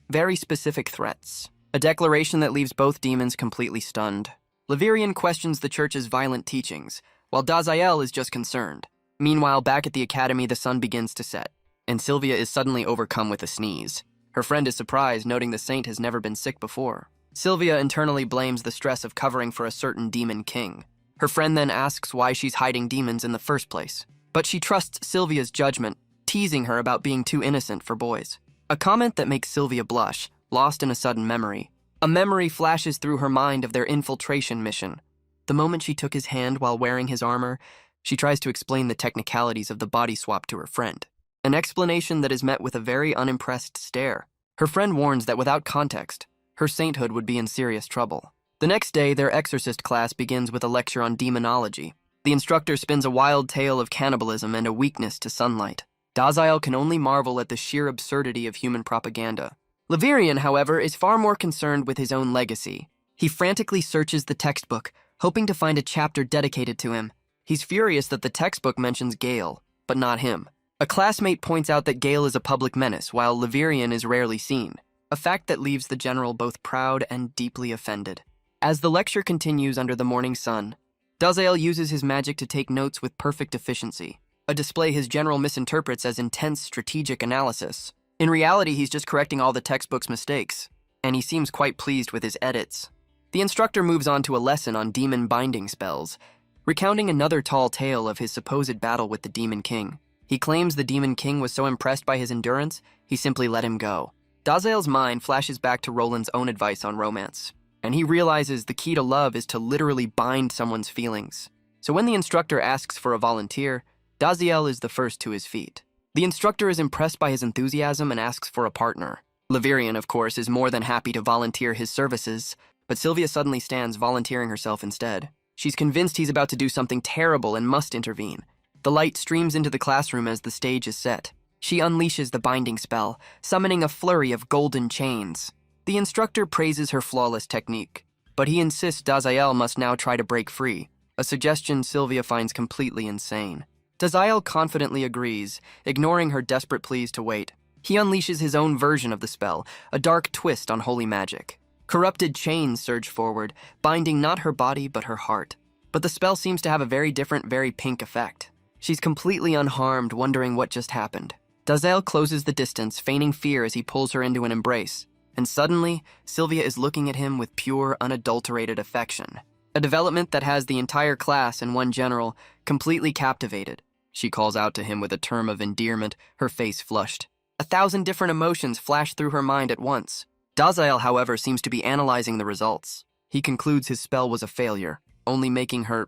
[SPEAKER 1] very specific threats, a declaration that leaves both demons completely stunned. Levirian questions the church's violent teachings, while Daziel is just concerned. Meanwhile, back at the academy, the sun begins to set, and Sylvia is suddenly overcome with a sneeze. Her friend is surprised, noting the saint has never been sick before. Sylvia internally blames the stress of covering for a certain demon king. Her friend then asks why she's hiding demons in the first place. But she trusts Sylvia's judgment, teasing her about being too innocent for boys. A comment that makes Sylvia blush, lost in a sudden memory. A memory flashes through her mind of their infiltration mission. The moment she took his hand while wearing his armor, she tries to explain the technicalities of the body swap to her friend. An explanation that is met with a very unimpressed stare. Her friend warns that without context, her sainthood would be in serious trouble. The next day, their exorcist class begins with a lecture on demonology. The instructor spins a wild tale of cannibalism and a weakness to sunlight. Daziel can only marvel at the sheer absurdity of human propaganda. Levirian, however, is far more concerned with his own legacy. He frantically searches the textbook, hoping to find a chapter dedicated to him. He's furious that the textbook mentions Gale, but not him. A classmate points out that Gale is a public menace, while Levirian is rarely seen, a fact that leaves the general both proud and deeply offended. As the lecture continues under the morning sun, Daziel uses his magic to take notes with perfect efficiency, a display his general misinterprets as intense strategic analysis. In reality, he's just correcting all the textbook's mistakes, and he seems quite pleased with his edits. The instructor moves on to a lesson on demon binding spells, recounting another tall tale of his supposed battle with the Demon King. He claims the Demon King was so impressed by his endurance, he simply let him go. Daziel's mind flashes back to Roland's own advice on romance, and he realizes the key to love is to literally bind someone's feelings. So when the instructor asks for a volunteer, Daziel is the first to his feet. The instructor is impressed by his enthusiasm and asks for a partner. Levirian, of course, is more than happy to volunteer his services, but Sylvia suddenly stands, volunteering herself instead. She's convinced he's about to do something terrible and must intervene. The light streams into the classroom as the stage is set. She unleashes the binding spell, summoning a flurry of golden chains. The instructor praises her flawless technique, but he insists Daziel must now try to break free, a suggestion Sylvia finds completely insane. Daziel confidently agrees, ignoring her desperate pleas to wait. He unleashes his own version of the spell, a dark twist on holy magic. Corrupted chains surge forward, binding not her body but her heart. But the spell seems to have a very different, very pink effect. She's completely unharmed, wondering what just happened. Daziel closes the distance, feigning fear as he pulls her into an embrace. And suddenly, Sylvia is looking at him with pure, unadulterated affection. A development that has the entire class and one general completely captivated. She calls out to him with a term of endearment, her face flushed. 1,000 different emotions flash through her mind at once. Daziel, however, seems to be analyzing the results. He concludes his spell was a failure, only making her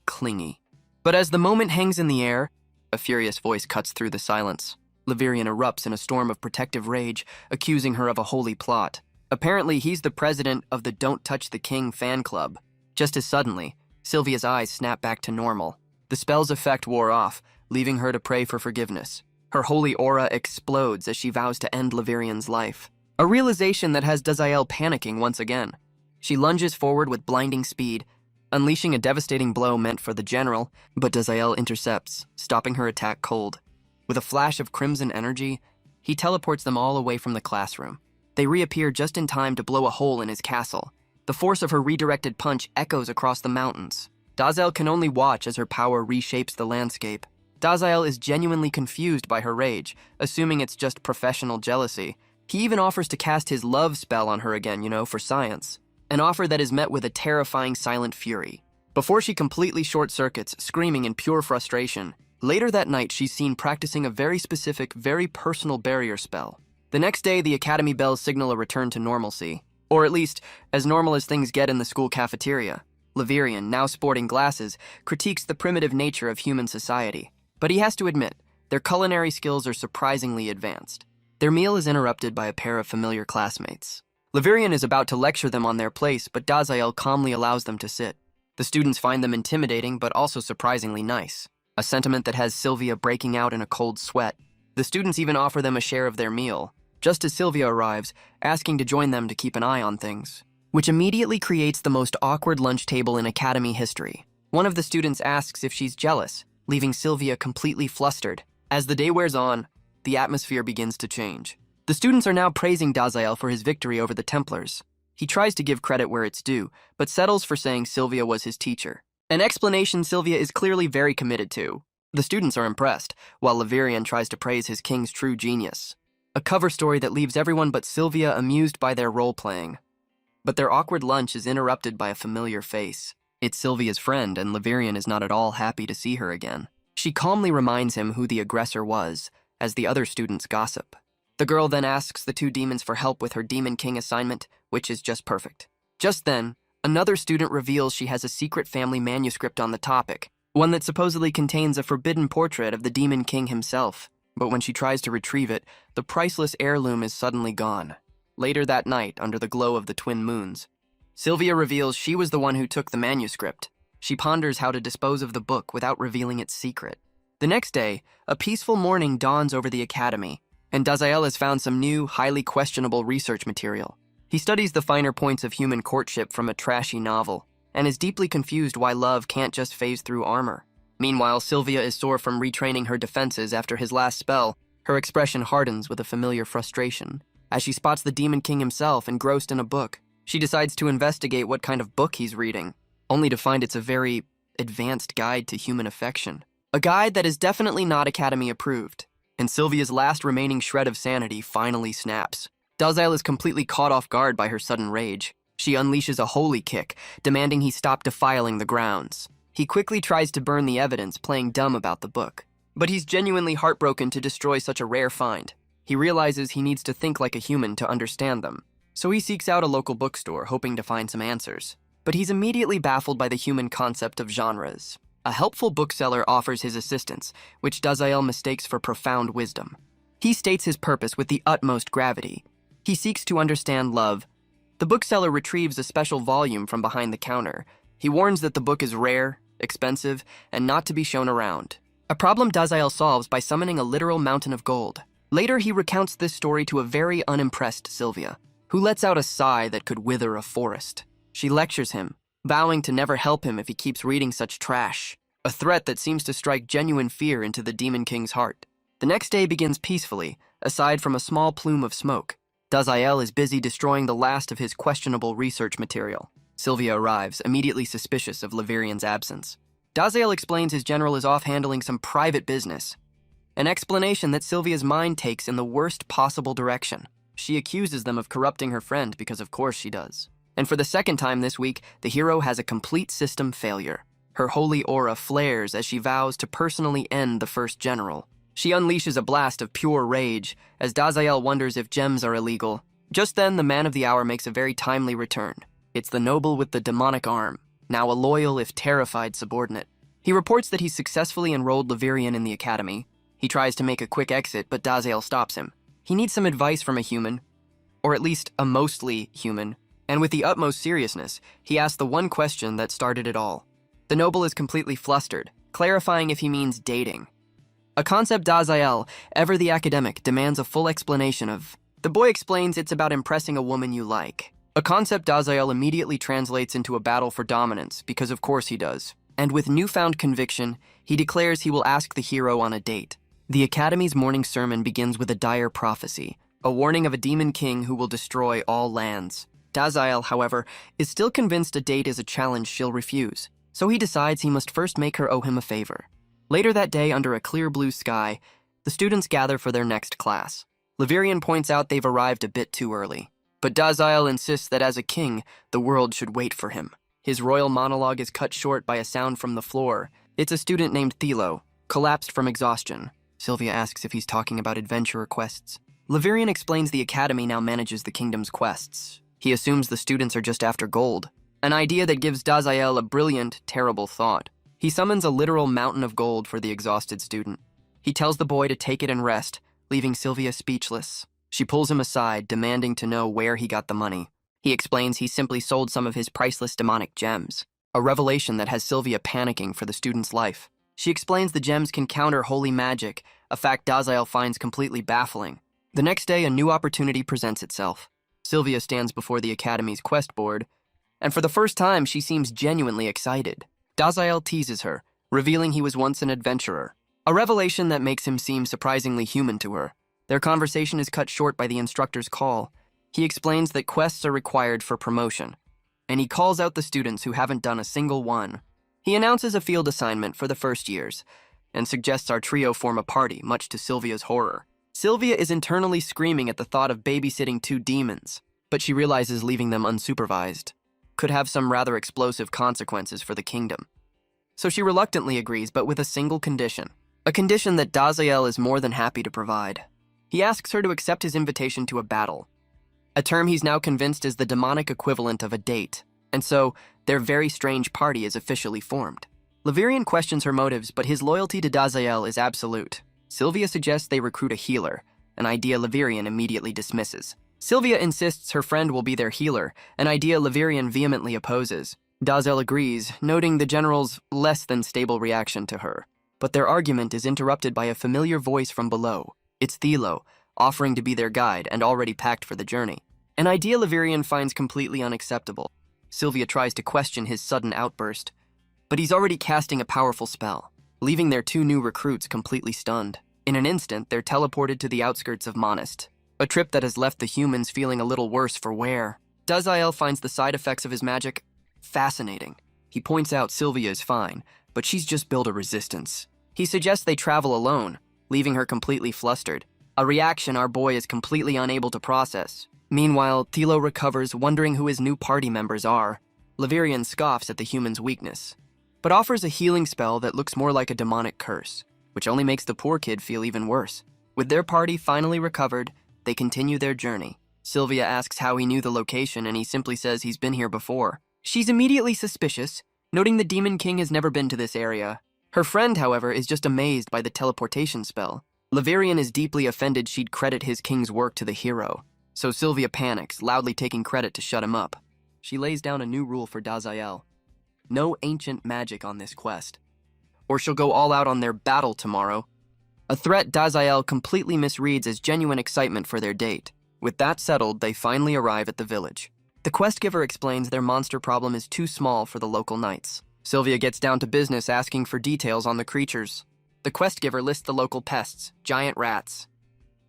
[SPEAKER 1] clingy. But as the moment hangs in the air, a furious voice cuts through the silence. Levirian erupts in a storm of protective rage, accusing her of a holy plot. Apparently, he's the president of the Don't Touch the King fan club. Just as suddenly, Sylvia's eyes snap back to normal. The spell's effect wore off, leaving her to pray for forgiveness. Her holy aura explodes as she vows to end Levirian's life. A realization that has Daziel panicking once again. She lunges forward with blinding speed, unleashing a devastating blow meant for the general, but Daziel intercepts, stopping her attack cold. With a flash of crimson energy, he teleports them all away from the classroom. They reappear just in time to blow a hole in his castle. The force of her redirected punch echoes across the mountains. Daziel can only watch as her power reshapes the landscape. Daziel is genuinely confused by her rage, assuming it's just professional jealousy. He even offers to cast his love spell on her again, for science. An offer that is met with a terrifying silent fury. Before she completely short-circuits, screaming in pure frustration, later that night she's seen practicing a very specific, very personal barrier spell. The next day, the academy bells signal a return to normalcy. Or at least, as normal as things get in the school cafeteria. Levirian, now sporting glasses, critiques the primitive nature of human society. But he has to admit, their culinary skills are surprisingly advanced. Their meal is interrupted by a pair of familiar classmates. Levirian is about to lecture them on their place, but Daziel calmly allows them to sit. The students find them intimidating, but also surprisingly nice. A sentiment that has Sylvia breaking out in a cold sweat. The students even offer them a share of their meal, just as Sylvia arrives, asking to join them to keep an eye on things, which immediately creates the most awkward lunch table in academy history. One of the students asks if she's jealous, leaving Sylvia completely flustered. As the day wears on, the atmosphere begins to change. The students are now praising Daziel for his victory over the Templars. He tries to give credit where it's due, but settles for saying Sylvia was his teacher. An explanation Sylvia is clearly very committed to. The students are impressed, while Levirian tries to praise his king's true genius. A cover story that leaves everyone but Sylvia amused by their role-playing. But their awkward lunch is interrupted by a familiar face. It's Sylvia's friend, and Levirian is not at all happy to see her again. She calmly reminds him who the aggressor was, as the other students gossip. The girl then asks the two demons for help with her Demon King assignment, which is just perfect. Just then, another student reveals she has a secret family manuscript on the topic, one that supposedly contains a forbidden portrait of the Demon King himself. But when she tries to retrieve it, the priceless heirloom is suddenly gone. Later that night, under the glow of the twin moons, Sylvia reveals she was the one who took the manuscript. She ponders how to dispose of the book without revealing its secret. The next day, a peaceful morning dawns over the academy, and Dazael has found some new, highly questionable research material. He studies the finer points of human courtship from a trashy novel, and is deeply confused why love can't just phase through armor. Meanwhile, Sylvia is sore from retraining her defenses after his last spell. Her expression hardens with a familiar frustration. As she spots the Demon King himself engrossed in a book, she decides to investigate what kind of book he's reading, only to find it's a very advanced guide to human affection. A guide that is definitely not Academy approved. And Sylvia's last remaining shred of sanity finally snaps. Dazael is completely caught off guard by her sudden rage. She unleashes a holy kick, demanding he stop defiling the grounds. He quickly tries to burn the evidence, playing dumb about the book. But he's genuinely heartbroken to destroy such a rare find. He realizes he needs to think like a human to understand them. So he seeks out a local bookstore, hoping to find some answers. But he's immediately baffled by the human concept of genres. A helpful bookseller offers his assistance, which Dazael mistakes for profound wisdom. He states his purpose with the utmost gravity. He seeks to understand love. The bookseller retrieves a special volume from behind the counter. He warns that the book is rare, expensive, and not to be shown around. A problem Dazael solves by summoning a literal mountain of gold. Later, he recounts this story to a very unimpressed Sylvia, who lets out a sigh that could wither a forest. She lectures him, vowing to never help him if he keeps reading such trash, a threat that seems to strike genuine fear into the Demon King's heart. The next day begins peacefully, aside from a small plume of smoke. Dazael is busy destroying the last of his questionable research material. Sylvia arrives, immediately suspicious of Levirian's absence. Dazael explains his general is off handling some private business, an explanation that Sylvia's mind takes in the worst possible direction. She accuses them of corrupting her friend because of course she does. And for the second time this week, the hero has a complete system failure. Her holy aura flares as she vows to personally end the first general. She unleashes a blast of pure rage as Dazael wonders if gems are illegal. Just then, the man of the hour makes a very timely return. It's the noble with the demonic arm, now a loyal if terrified subordinate. He reports that he's successfully enrolled Levirian in the academy. He tries to make a quick exit, but Dazael stops him. He needs some advice from a human, or at least a mostly human, and with the utmost seriousness, he asks the one question that started it all. The noble is completely flustered, clarifying if he means dating. A concept Dazael, ever the academic, demands a full explanation of. The boy explains it's about impressing a woman you like. A concept Dazael immediately translates into a battle for dominance, because of course he does. And with newfound conviction, he declares he will ask the hero on a date. The Academy's morning sermon begins with a dire prophecy, a warning of a demon king who will destroy all lands. Dazael, however, is still convinced a date is a challenge she'll refuse, so he decides he must first make her owe him a favor. Later that day, under a clear blue sky, the students gather for their next class. Levirian points out they've arrived a bit too early, but Dazael insists that as a king, the world should wait for him. His royal monologue is cut short by a sound from the floor. It's a student named Thilo, collapsed from exhaustion. Sylvia asks if he's talking about adventurer quests. Levirian explains the academy now manages the kingdom's quests. He assumes the students are just after gold, an idea that gives Dazael a brilliant, terrible thought. He summons a literal mountain of gold for the exhausted student. He tells the boy to take it and rest, leaving Sylvia speechless. She pulls him aside, demanding to know where he got the money. He explains he simply sold some of his priceless demonic gems, a revelation that has Sylvia panicking for the student's life. She explains the gems can counter holy magic, a fact Dazael finds completely baffling. The next day, a new opportunity presents itself. Sylvia stands before the Academy's quest board, and for the first time, she seems genuinely excited. Dazael teases her, revealing he was once an adventurer, a revelation that makes him seem surprisingly human to her. Their conversation is cut short by the instructor's call. He explains that quests are required for promotion, and he calls out the students who haven't done a single one. He announces a field assignment for the first years, and suggests our trio form a party, much to Sylvia's horror. Sylvia is internally screaming at the thought of babysitting two demons, but she realizes leaving them unsupervised could have some rather explosive consequences for the kingdom. So she reluctantly agrees, but with a single condition. A condition that Dazael is more than happy to provide. He asks her to accept his invitation to a battle, a term he's now convinced is the demonic equivalent of a date, and so their very strange party is officially formed. Levirian questions her motives, but his loyalty to Dazael is absolute. Sylvia suggests they recruit a healer, an idea Levirian immediately dismisses. Sylvia insists her friend will be their healer, an idea Levirian vehemently opposes. Dazael agrees, noting the general's less than stable reaction to her. But their argument is interrupted by a familiar voice from below. It's Thilo, offering to be their guide and already packed for the journey. An idea Levirian finds completely unacceptable. Sylvia tries to question his sudden outburst, but he's already casting a powerful spell, leaving their two new recruits completely stunned. In an instant, they're teleported to the outskirts of Monist, a trip that has left the humans feeling a little worse for wear. Dazael finds the side effects of his magic fascinating. He points out Sylvia is fine, but she's just built a resistance. He suggests they travel alone, leaving her completely flustered, a reaction our boy is completely unable to process. Meanwhile, Thilo recovers, wondering who his new party members are. Levirian scoffs at the human's weakness, but offers a healing spell that looks more like a demonic curse, which only makes the poor kid feel even worse. With their party finally recovered, they continue their journey. Sylvia asks how he knew the location, and he simply says he's been here before. She's immediately suspicious, noting the Demon King has never been to this area. Her friend, however, is just amazed by the teleportation spell. Levirian is deeply offended she'd credit his king's work to the hero, so Sylvia panics, loudly taking credit to shut him up. She lays down a new rule for Dazael. No ancient magic on this quest, or she'll go all out on their battle tomorrow. A threat Dazael completely misreads as genuine excitement for their date. With that settled, they finally arrive at the village. The quest giver explains their monster problem is too small for the local knights. Sylvia gets down to business, asking for details on the creatures. The quest giver lists the local pests, giant rats,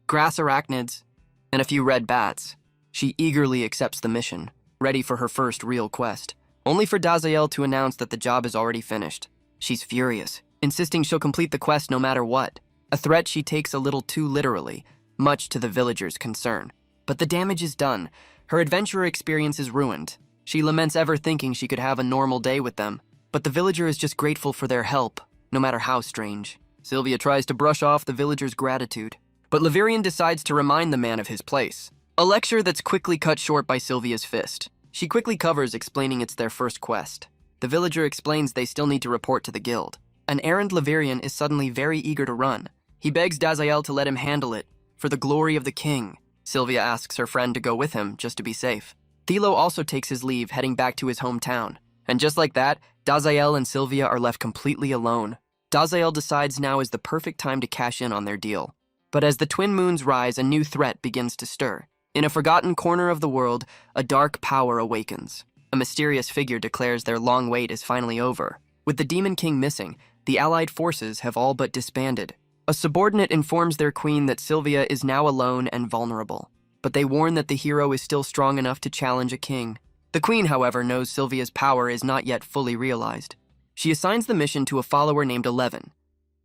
[SPEAKER 1] grass arachnids, and a few red bats. She eagerly accepts the mission, ready for her first real quest, only for Dazael to announce that the job is already finished. She's furious, insisting she'll complete the quest no matter what, a threat she takes a little too literally, much to the villagers' concern. But the damage is done. Her adventurer experience is ruined. She laments ever thinking she could have a normal day with them, but the villager is just grateful for their help, no matter how strange. Sylvia tries to brush off the villager's gratitude, but Levirian decides to remind the man of his place, a lecture that's quickly cut short by Sylvia's fist. She quickly covers, explaining it's their first quest. The villager explains they still need to report to the guild. An errand Levirian is suddenly very eager to run. He begs Dazael to let him handle it, for the glory of the king. Sylvia asks her friend to go with him, just to be safe. Thilo also takes his leave, heading back to his hometown. And just like that, Dazael and Sylvia are left completely alone. Dazael decides now is the perfect time to cash in on their deal. But as the twin moons rise, a new threat begins to stir. In a forgotten corner of the world, a dark power awakens. A mysterious figure declares their long wait is finally over. With the Demon King missing, the allied forces have all but disbanded. A subordinate informs their queen that Sylvia is now alone and vulnerable, but they warn that the hero is still strong enough to challenge a king. The queen, however, knows Sylvia's power is not yet fully realized. She assigns the mission to a follower named Eleven.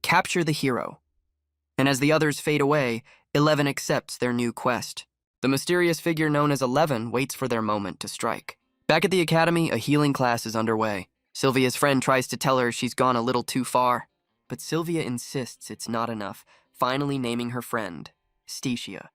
[SPEAKER 1] Capture the hero. And as the others fade away, Eleven accepts their new quest. The mysterious figure known as Eleven waits for their moment to strike. Back at the academy, a healing class is underway. Sylvia's friend tries to tell her she's gone a little too far, but Sylvia insists it's not enough, finally naming her friend, Sticia.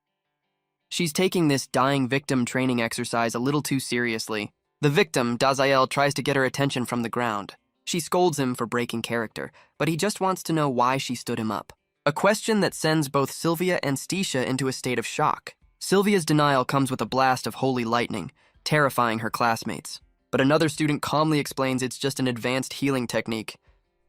[SPEAKER 1] She's taking this dying victim training exercise a little too seriously. The victim, Dazael, tries to get her attention from the ground. She scolds him for breaking character, but he just wants to know why she stood him up. A question that sends both Sylvia and Sticia into a state of shock. Sylvia's denial comes with a blast of holy lightning, terrifying her classmates. But another student calmly explains it's just an advanced healing technique.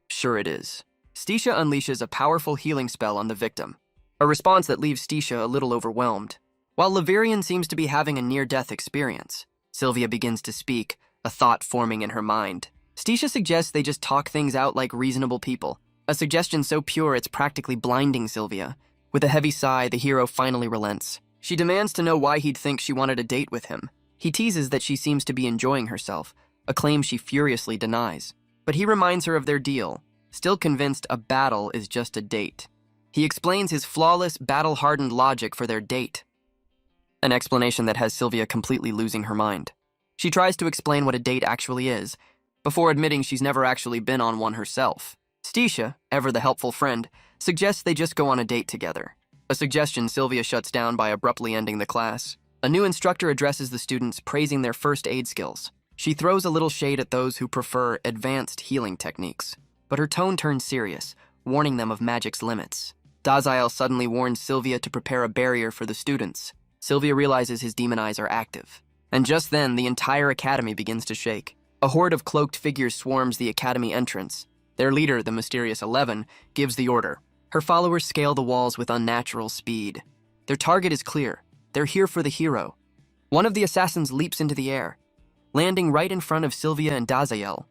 [SPEAKER 1] Sure it is. Sticia unleashes a powerful healing spell on the victim, a response that leaves Sticia a little overwhelmed. While Levirian seems to be having a near-death experience, Sylvia begins to speak, a thought forming in her mind. Sticia suggests they just talk things out like reasonable people, a suggestion so pure it's practically blinding Sylvia. With a heavy sigh, the hero finally relents. She demands to know why he'd think she wanted a date with him. He teases that she seems to be enjoying herself, a claim she furiously denies. But he reminds her of their deal. still convinced a battle is just a date. He explains his flawless, battle-hardened logic for their date, an explanation that has Sylvia completely losing her mind. She tries to explain what a date actually is, before admitting she's never actually been on one herself. Stisha, ever the helpful friend, suggests they just go on a date together, a suggestion Sylvia shuts down by abruptly ending the class. A new instructor addresses the students, praising their first aid skills. She throws a little shade at those who prefer advanced healing techniques, but her tone turns serious, warning them of magic's limits. Daziel suddenly warns Sylvia to prepare a barrier for the students. Sylvia realizes his demon eyes are active. And just then, the entire academy begins to shake. A horde of cloaked figures swarms the academy entrance. Their leader, the mysterious 11, gives the order. Her followers scale the walls with unnatural speed. Their target is clear. They're here for the hero. One of the assassins leaps into the air, landing right in front of Sylvia and Daziel.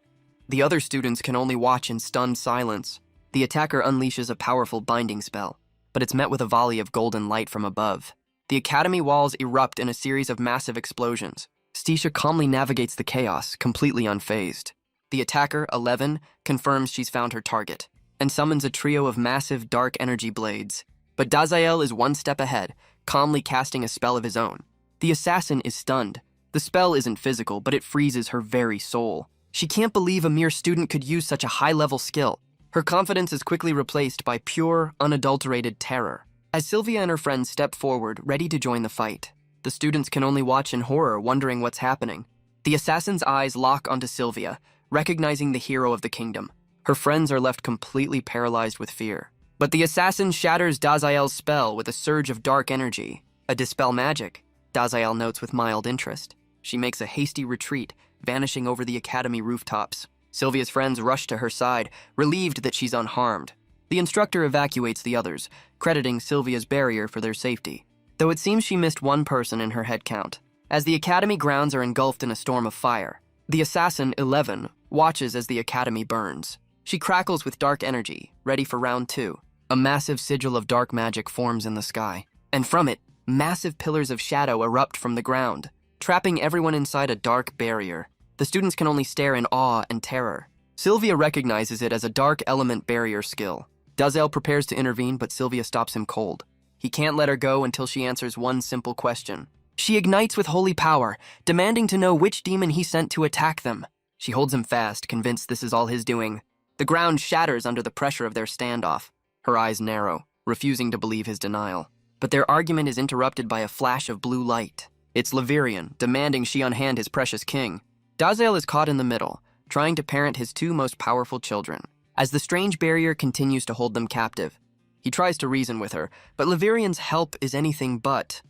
[SPEAKER 1] The other students can only watch in stunned silence. The attacker unleashes a powerful binding spell, but it's met with a volley of golden light from above. The academy walls erupt in a series of massive explosions. Stisha calmly navigates the chaos, completely unfazed. The attacker, 11, confirms she's found her target, and summons a trio of massive dark energy blades. But Daziel is one step ahead, calmly casting a spell of his own. The assassin is stunned. The spell isn't physical, but it freezes her very soul. She can't believe a mere student could use such a high-level skill. Her confidence is quickly replaced by pure, unadulterated terror. As Sylvia and her friends step forward, ready to join the fight, the students can only watch in horror, wondering what's happening. The assassin's eyes lock onto Sylvia, recognizing the hero of the kingdom. Her friends are left completely paralyzed with fear. But the assassin shatters Daziel's spell with a surge of dark energy. A dispel magic, Daziel notes with mild interest. She makes a hasty retreat, vanishing over the academy rooftops. Sylvia's friends rush to her side, relieved that she's unharmed. The instructor evacuates the others, crediting Sylvia's barrier for their safety, though it seems she missed one person in her head count. As the academy grounds are engulfed in a storm of fire, the assassin, 11, watches as the academy burns. She crackles with dark energy, ready for round 2. A massive sigil of dark magic forms in the sky, and from it, massive pillars of shadow erupt from the ground, trapping everyone inside a dark barrier. The students can only stare in awe and terror. Sylvia recognizes it as a dark element barrier skill. Daziel prepares to intervene, but Sylvia stops him cold. He can't let her go until she answers one simple question. She ignites with holy power, demanding to know which demon he sent to attack them. She holds him fast, convinced this is all his doing. The ground shatters under the pressure of their standoff. Her eyes narrow, refusing to believe his denial. But their argument is interrupted by a flash of blue light. It's Levirian, demanding she unhand his precious king. Daziel is caught in the middle, trying to parent his 2 most powerful children. As the strange barrier continues to hold them captive, he tries to reason with her, but Levirian's help is anything but.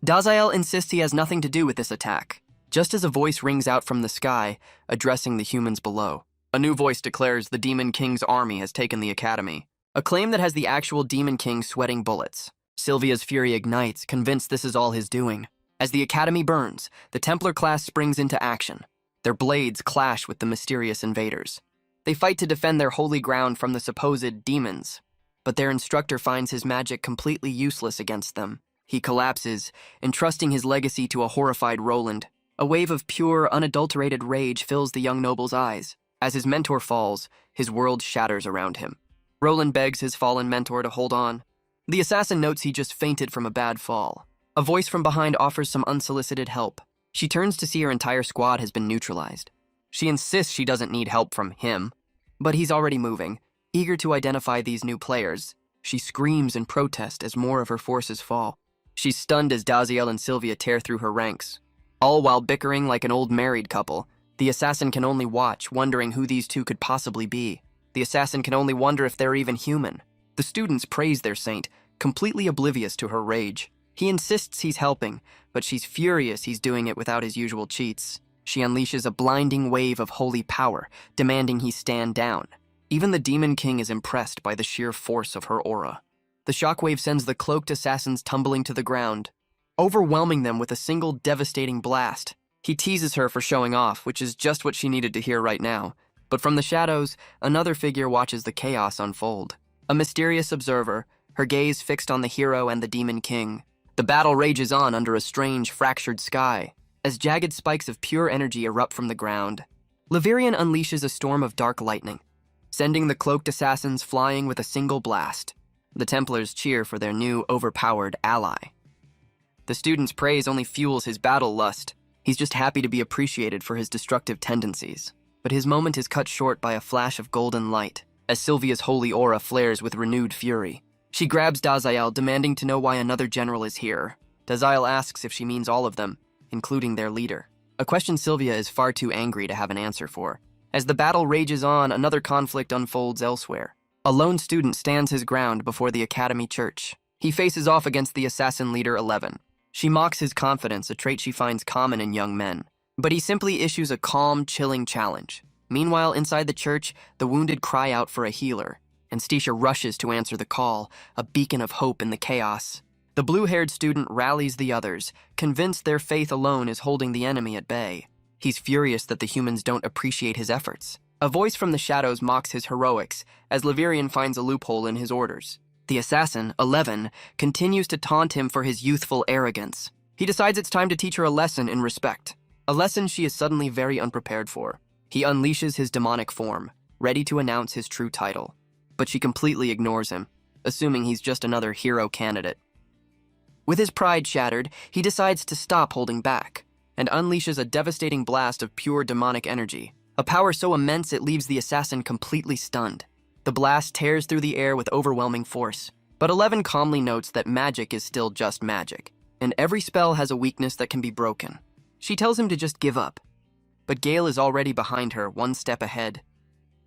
[SPEAKER 1] Daziel insists he has nothing to do with this attack, just as a voice rings out from the sky, addressing the humans below. A new voice declares the Demon King's army has taken the academy, a claim that has the actual Demon King sweating bullets. Sylvia's fury ignites, convinced this is all his doing. As the academy burns, the Templar class springs into action. Their blades clash with the mysterious invaders. They fight to defend their holy ground from the supposed demons, but their instructor finds his magic completely useless against them. He collapses, entrusting his legacy to a horrified Roland. A wave of pure, unadulterated rage fills the young noble's eyes. As his mentor falls, his world shatters around him. Roland begs his fallen mentor to hold on. The assassin notes he just fainted from a bad fall. A voice from behind offers some unsolicited help. She turns to see her entire squad has been neutralized. She insists she doesn't need help from him, but he's already moving, eager to identify these new players. She screams in protest as more of her forces fall. She's stunned as Daziel and Sylvia tear through her ranks. All while bickering like an old married couple, the assassin can only watch, wondering who these 2 could possibly be. The assassin can only wonder if they're even human. The students praise their saint, completely oblivious to her rage. He insists he's helping, but she's furious he's doing it without his usual cheats. She unleashes a blinding wave of holy power, demanding he stand down. Even the Demon King is impressed by the sheer force of her aura. The shockwave sends the cloaked assassins tumbling to the ground, overwhelming them with a single devastating blast. He teases her for showing off, which is just what she needed to hear right now. But from the shadows, another figure watches the chaos unfold. A mysterious observer, her gaze fixed on the hero and the Demon King. The battle rages on under a strange, fractured sky, as jagged spikes of pure energy erupt from the ground. Levirian unleashes a storm of dark lightning. sending the cloaked assassins flying with a single blast. The Templars cheer for their new, overpowered ally. The student's praise only fuels his battle lust. He's just happy to be appreciated for his destructive tendencies. But his moment is cut short by a flash of golden light, as Sylvia's holy aura flares with renewed fury. She grabs Daziel, demanding to know why another general is here. Daziel asks if she means all of them, including their leader. A question Sylvia is far too angry to have an answer for. As the battle rages on, another conflict unfolds elsewhere. A lone student stands his ground before the Academy Church. He faces off against the assassin leader 11. She mocks his confidence, a trait she finds common in young men. But he simply issues a calm, chilling challenge. Meanwhile, inside the church, the wounded cry out for a healer, and Stisha rushes to answer the call, a beacon of hope in the chaos. The blue-haired student rallies the others, convinced their faith alone is holding the enemy at bay. He's furious that the humans don't appreciate his efforts. A voice from the shadows mocks his heroics, as Levirian finds a loophole in his orders. The assassin, 11, continues to taunt him for his youthful arrogance. He decides it's time to teach her a lesson in respect. A lesson she is suddenly very unprepared for. He unleashes his demonic form, ready to announce his true title. But she completely ignores him, assuming he's just another hero candidate. With his pride shattered, he decides to stop holding back, and unleashes a devastating blast of pure demonic energy, a power so immense it leaves the assassin completely stunned. The blast tears through the air with overwhelming force, but 11 calmly notes that magic is still just magic, and every spell has a weakness that can be broken. She tells him to just give up, but Gale is already behind her, one step ahead.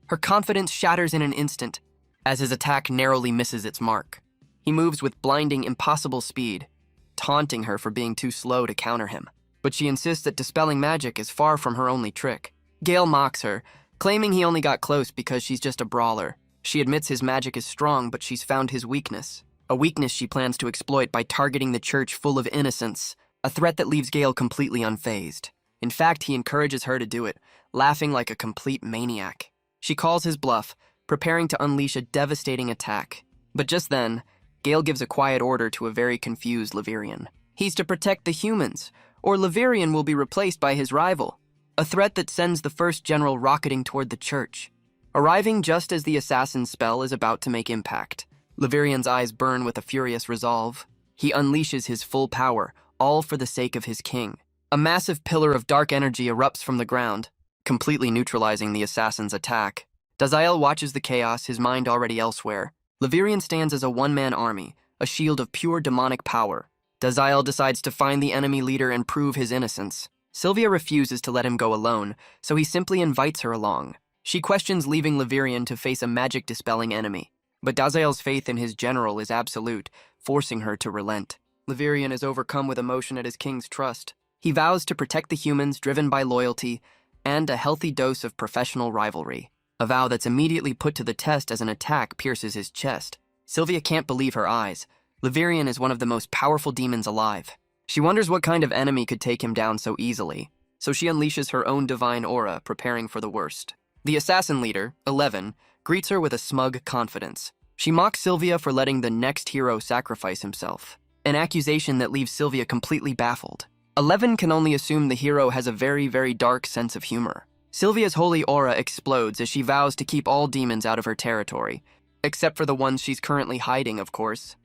[SPEAKER 1] Her confidence shatters in an instant, as his attack narrowly misses its mark. He moves with blinding, impossible speed, taunting her for being too slow to counter him. But she insists that dispelling magic is far from her only trick. Gale mocks her, claiming he only got close because she's just a brawler. She admits his magic is strong, but she's found his weakness. A weakness she plans to exploit by targeting the church full of innocents, a threat that leaves Gale completely unfazed. In fact, he encourages her to do it, laughing like a complete maniac. She calls his bluff, preparing to unleash a devastating attack. But just then, Gale gives a quiet order to a very confused Levirian. He's to protect the humans, or Levirian will be replaced by his rival, a threat that sends the first general rocketing toward the church. Arriving just as the assassin's spell is about to make impact, Levirian's eyes burn with a furious resolve. He unleashes his full power, all for the sake of his king. A massive pillar of dark energy erupts from the ground, completely neutralizing the assassin's attack. Daziel watches the chaos, his mind already elsewhere. Levirian stands as a one-man army, a shield of pure demonic power. Daziel decides to find the enemy leader and prove his innocence. Sylvia refuses to let him go alone, so he simply invites her along. She questions leaving Levirian to face a magic-dispelling enemy, but Daziel's faith in his general is absolute, forcing her to relent. Levirian is overcome with emotion at his king's trust. He vows to protect the humans, driven by loyalty, and a healthy dose of professional rivalry. A vow that's immediately put to the test as an attack pierces his chest. Sylvia can't believe her eyes. Levirian is one of the most powerful demons alive. She wonders what kind of enemy could take him down so easily, so she unleashes her own divine aura, preparing for the worst. The assassin leader, 11, greets her with a smug confidence. She mocks Sylvia for letting the next hero sacrifice himself, an accusation that leaves Sylvia completely baffled. 11 can only assume the hero has a very, very dark sense of humor. Sylvia's holy aura explodes as she vows to keep all demons out of her territory, except for the ones she's currently hiding, of course.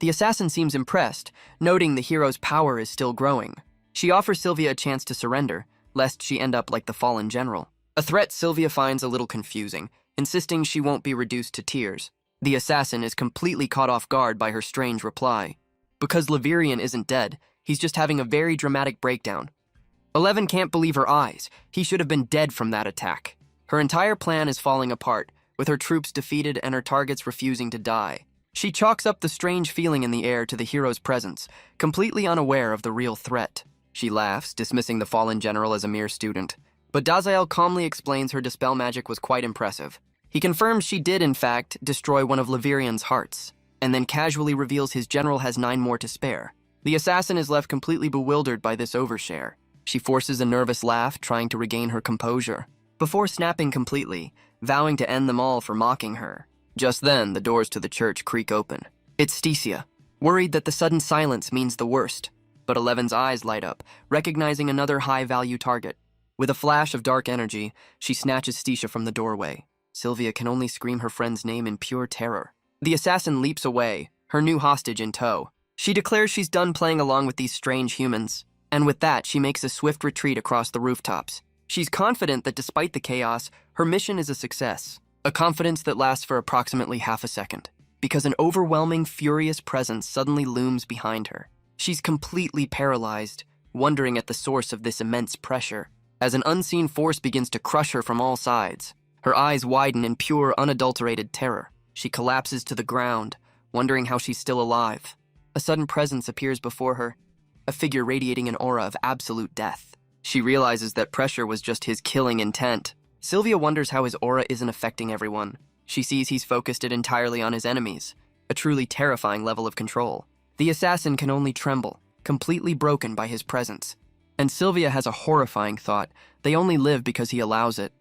[SPEAKER 1] The assassin seems impressed, noting the hero's power is still growing. She offers Sylvia a chance to surrender, lest she end up like the fallen general. A threat Sylvia finds a little confusing, insisting she won't be reduced to tears. The assassin is completely caught off guard by her strange reply. Because Levirian isn't dead, he's just having a very dramatic breakdown. 11 can't believe her eyes. He should have been dead from that attack. Her entire plan is falling apart, with her troops defeated and her targets refusing to die. She chalks up the strange feeling in the air to the hero's presence, completely unaware of the real threat. She laughs, dismissing the fallen general as a mere student. But Daziel calmly explains her dispel magic was quite impressive. He confirms she did, in fact, destroy one of Levirian's hearts, and then casually reveals his general has 9 more to spare. The assassin is left completely bewildered by this overshare. She forces a nervous laugh, trying to regain her composure, before snapping completely, vowing to end them all for mocking her. Just then, the doors to the church creak open. It's Stisha, worried that the sudden silence means the worst. But 11's eyes light up, recognizing another high-value target. With a flash of dark energy, she snatches Stisha from the doorway. Sylvia can only scream her friend's name in pure terror. The assassin leaps away, her new hostage in tow. She declares she's done playing along with these strange humans, and with that, she makes a swift retreat across the rooftops. She's confident that despite the chaos, her mission is a success, a confidence that lasts for approximately half a second, because an overwhelming, furious presence suddenly looms behind her. She's completely paralyzed, wondering at the source of this immense pressure, as an unseen force begins to crush her from all sides. Her eyes widen in pure, unadulterated terror. She collapses to the ground, wondering how she's still alive. A sudden presence appears before her, a figure radiating an aura of absolute death. She realizes that pressure was just his killing intent. Sylvia wonders how his aura isn't affecting everyone. She sees he's focused it entirely on his enemies, a truly terrifying level of control. The assassin can only tremble, completely broken by his presence. And Sylvia has a horrifying thought: they only live because he allows it.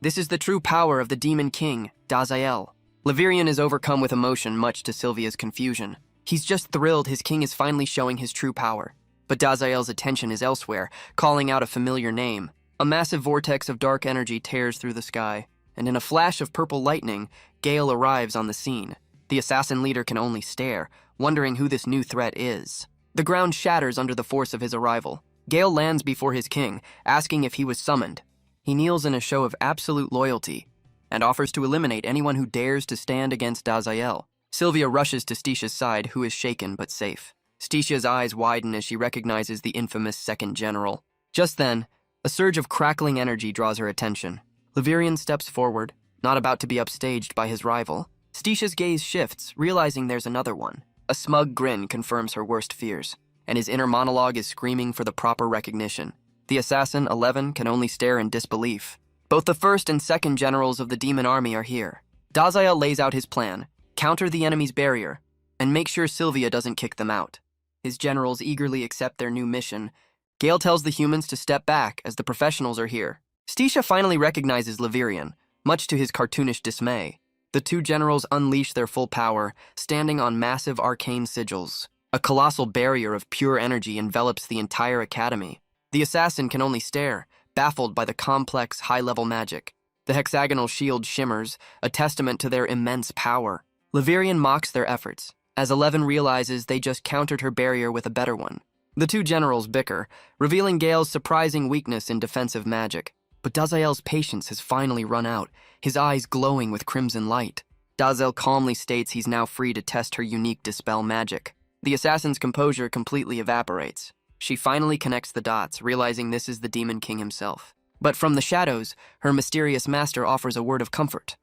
[SPEAKER 1] This is the true power of the Demon King, Dazael. Levirian is overcome with emotion, much to Sylvia's confusion. He's just thrilled his king is finally showing his true power. But Dazael's attention is elsewhere, calling out a familiar name. A massive vortex of dark energy tears through the sky, and in a flash of purple lightning, Gale arrives on the scene. The assassin leader can only stare, wondering who this new threat is. The ground shatters under the force of his arrival. Gale lands before his king, asking if he was summoned. He kneels in a show of absolute loyalty, and offers to eliminate anyone who dares to stand against Dazael. Sylvia rushes to Sticia's side, who is shaken but safe. Sticia's eyes widen as she recognizes the infamous second general. Just then, a surge of crackling energy draws her attention. Levirian steps forward, not about to be upstaged by his rival. Sticia's gaze shifts, realizing there's another one. A smug grin confirms her worst fears, and his inner monologue is screaming for the proper recognition. The assassin, 11, can only stare in disbelief. Both the first and second generals of the demon army are here. Dazael lays out his plan: counter the enemy's barrier, and make sure Sylvia doesn't kick them out. His generals eagerly accept their new mission. Gale tells the humans to step back as the professionals are here. Sticia finally recognizes Levirian, much to his cartoonish dismay. The two generals unleash their full power, standing on massive arcane sigils. A colossal barrier of pure energy envelops the entire academy. The assassin can only stare, baffled by the complex, high-level magic. The hexagonal shield shimmers, a testament to their immense power. Levirian mocks their efforts, as 11 realizes they just countered her barrier with a better one. The two generals bicker, revealing Gale's surprising weakness in defensive magic. But Dazael's patience has finally run out, his eyes glowing with crimson light. Dazael calmly states he's now free to test her unique dispel magic. The assassin's composure completely evaporates. She finally connects the dots, realizing this is the Demon King himself. But from the shadows, her mysterious master offers a word of comfort.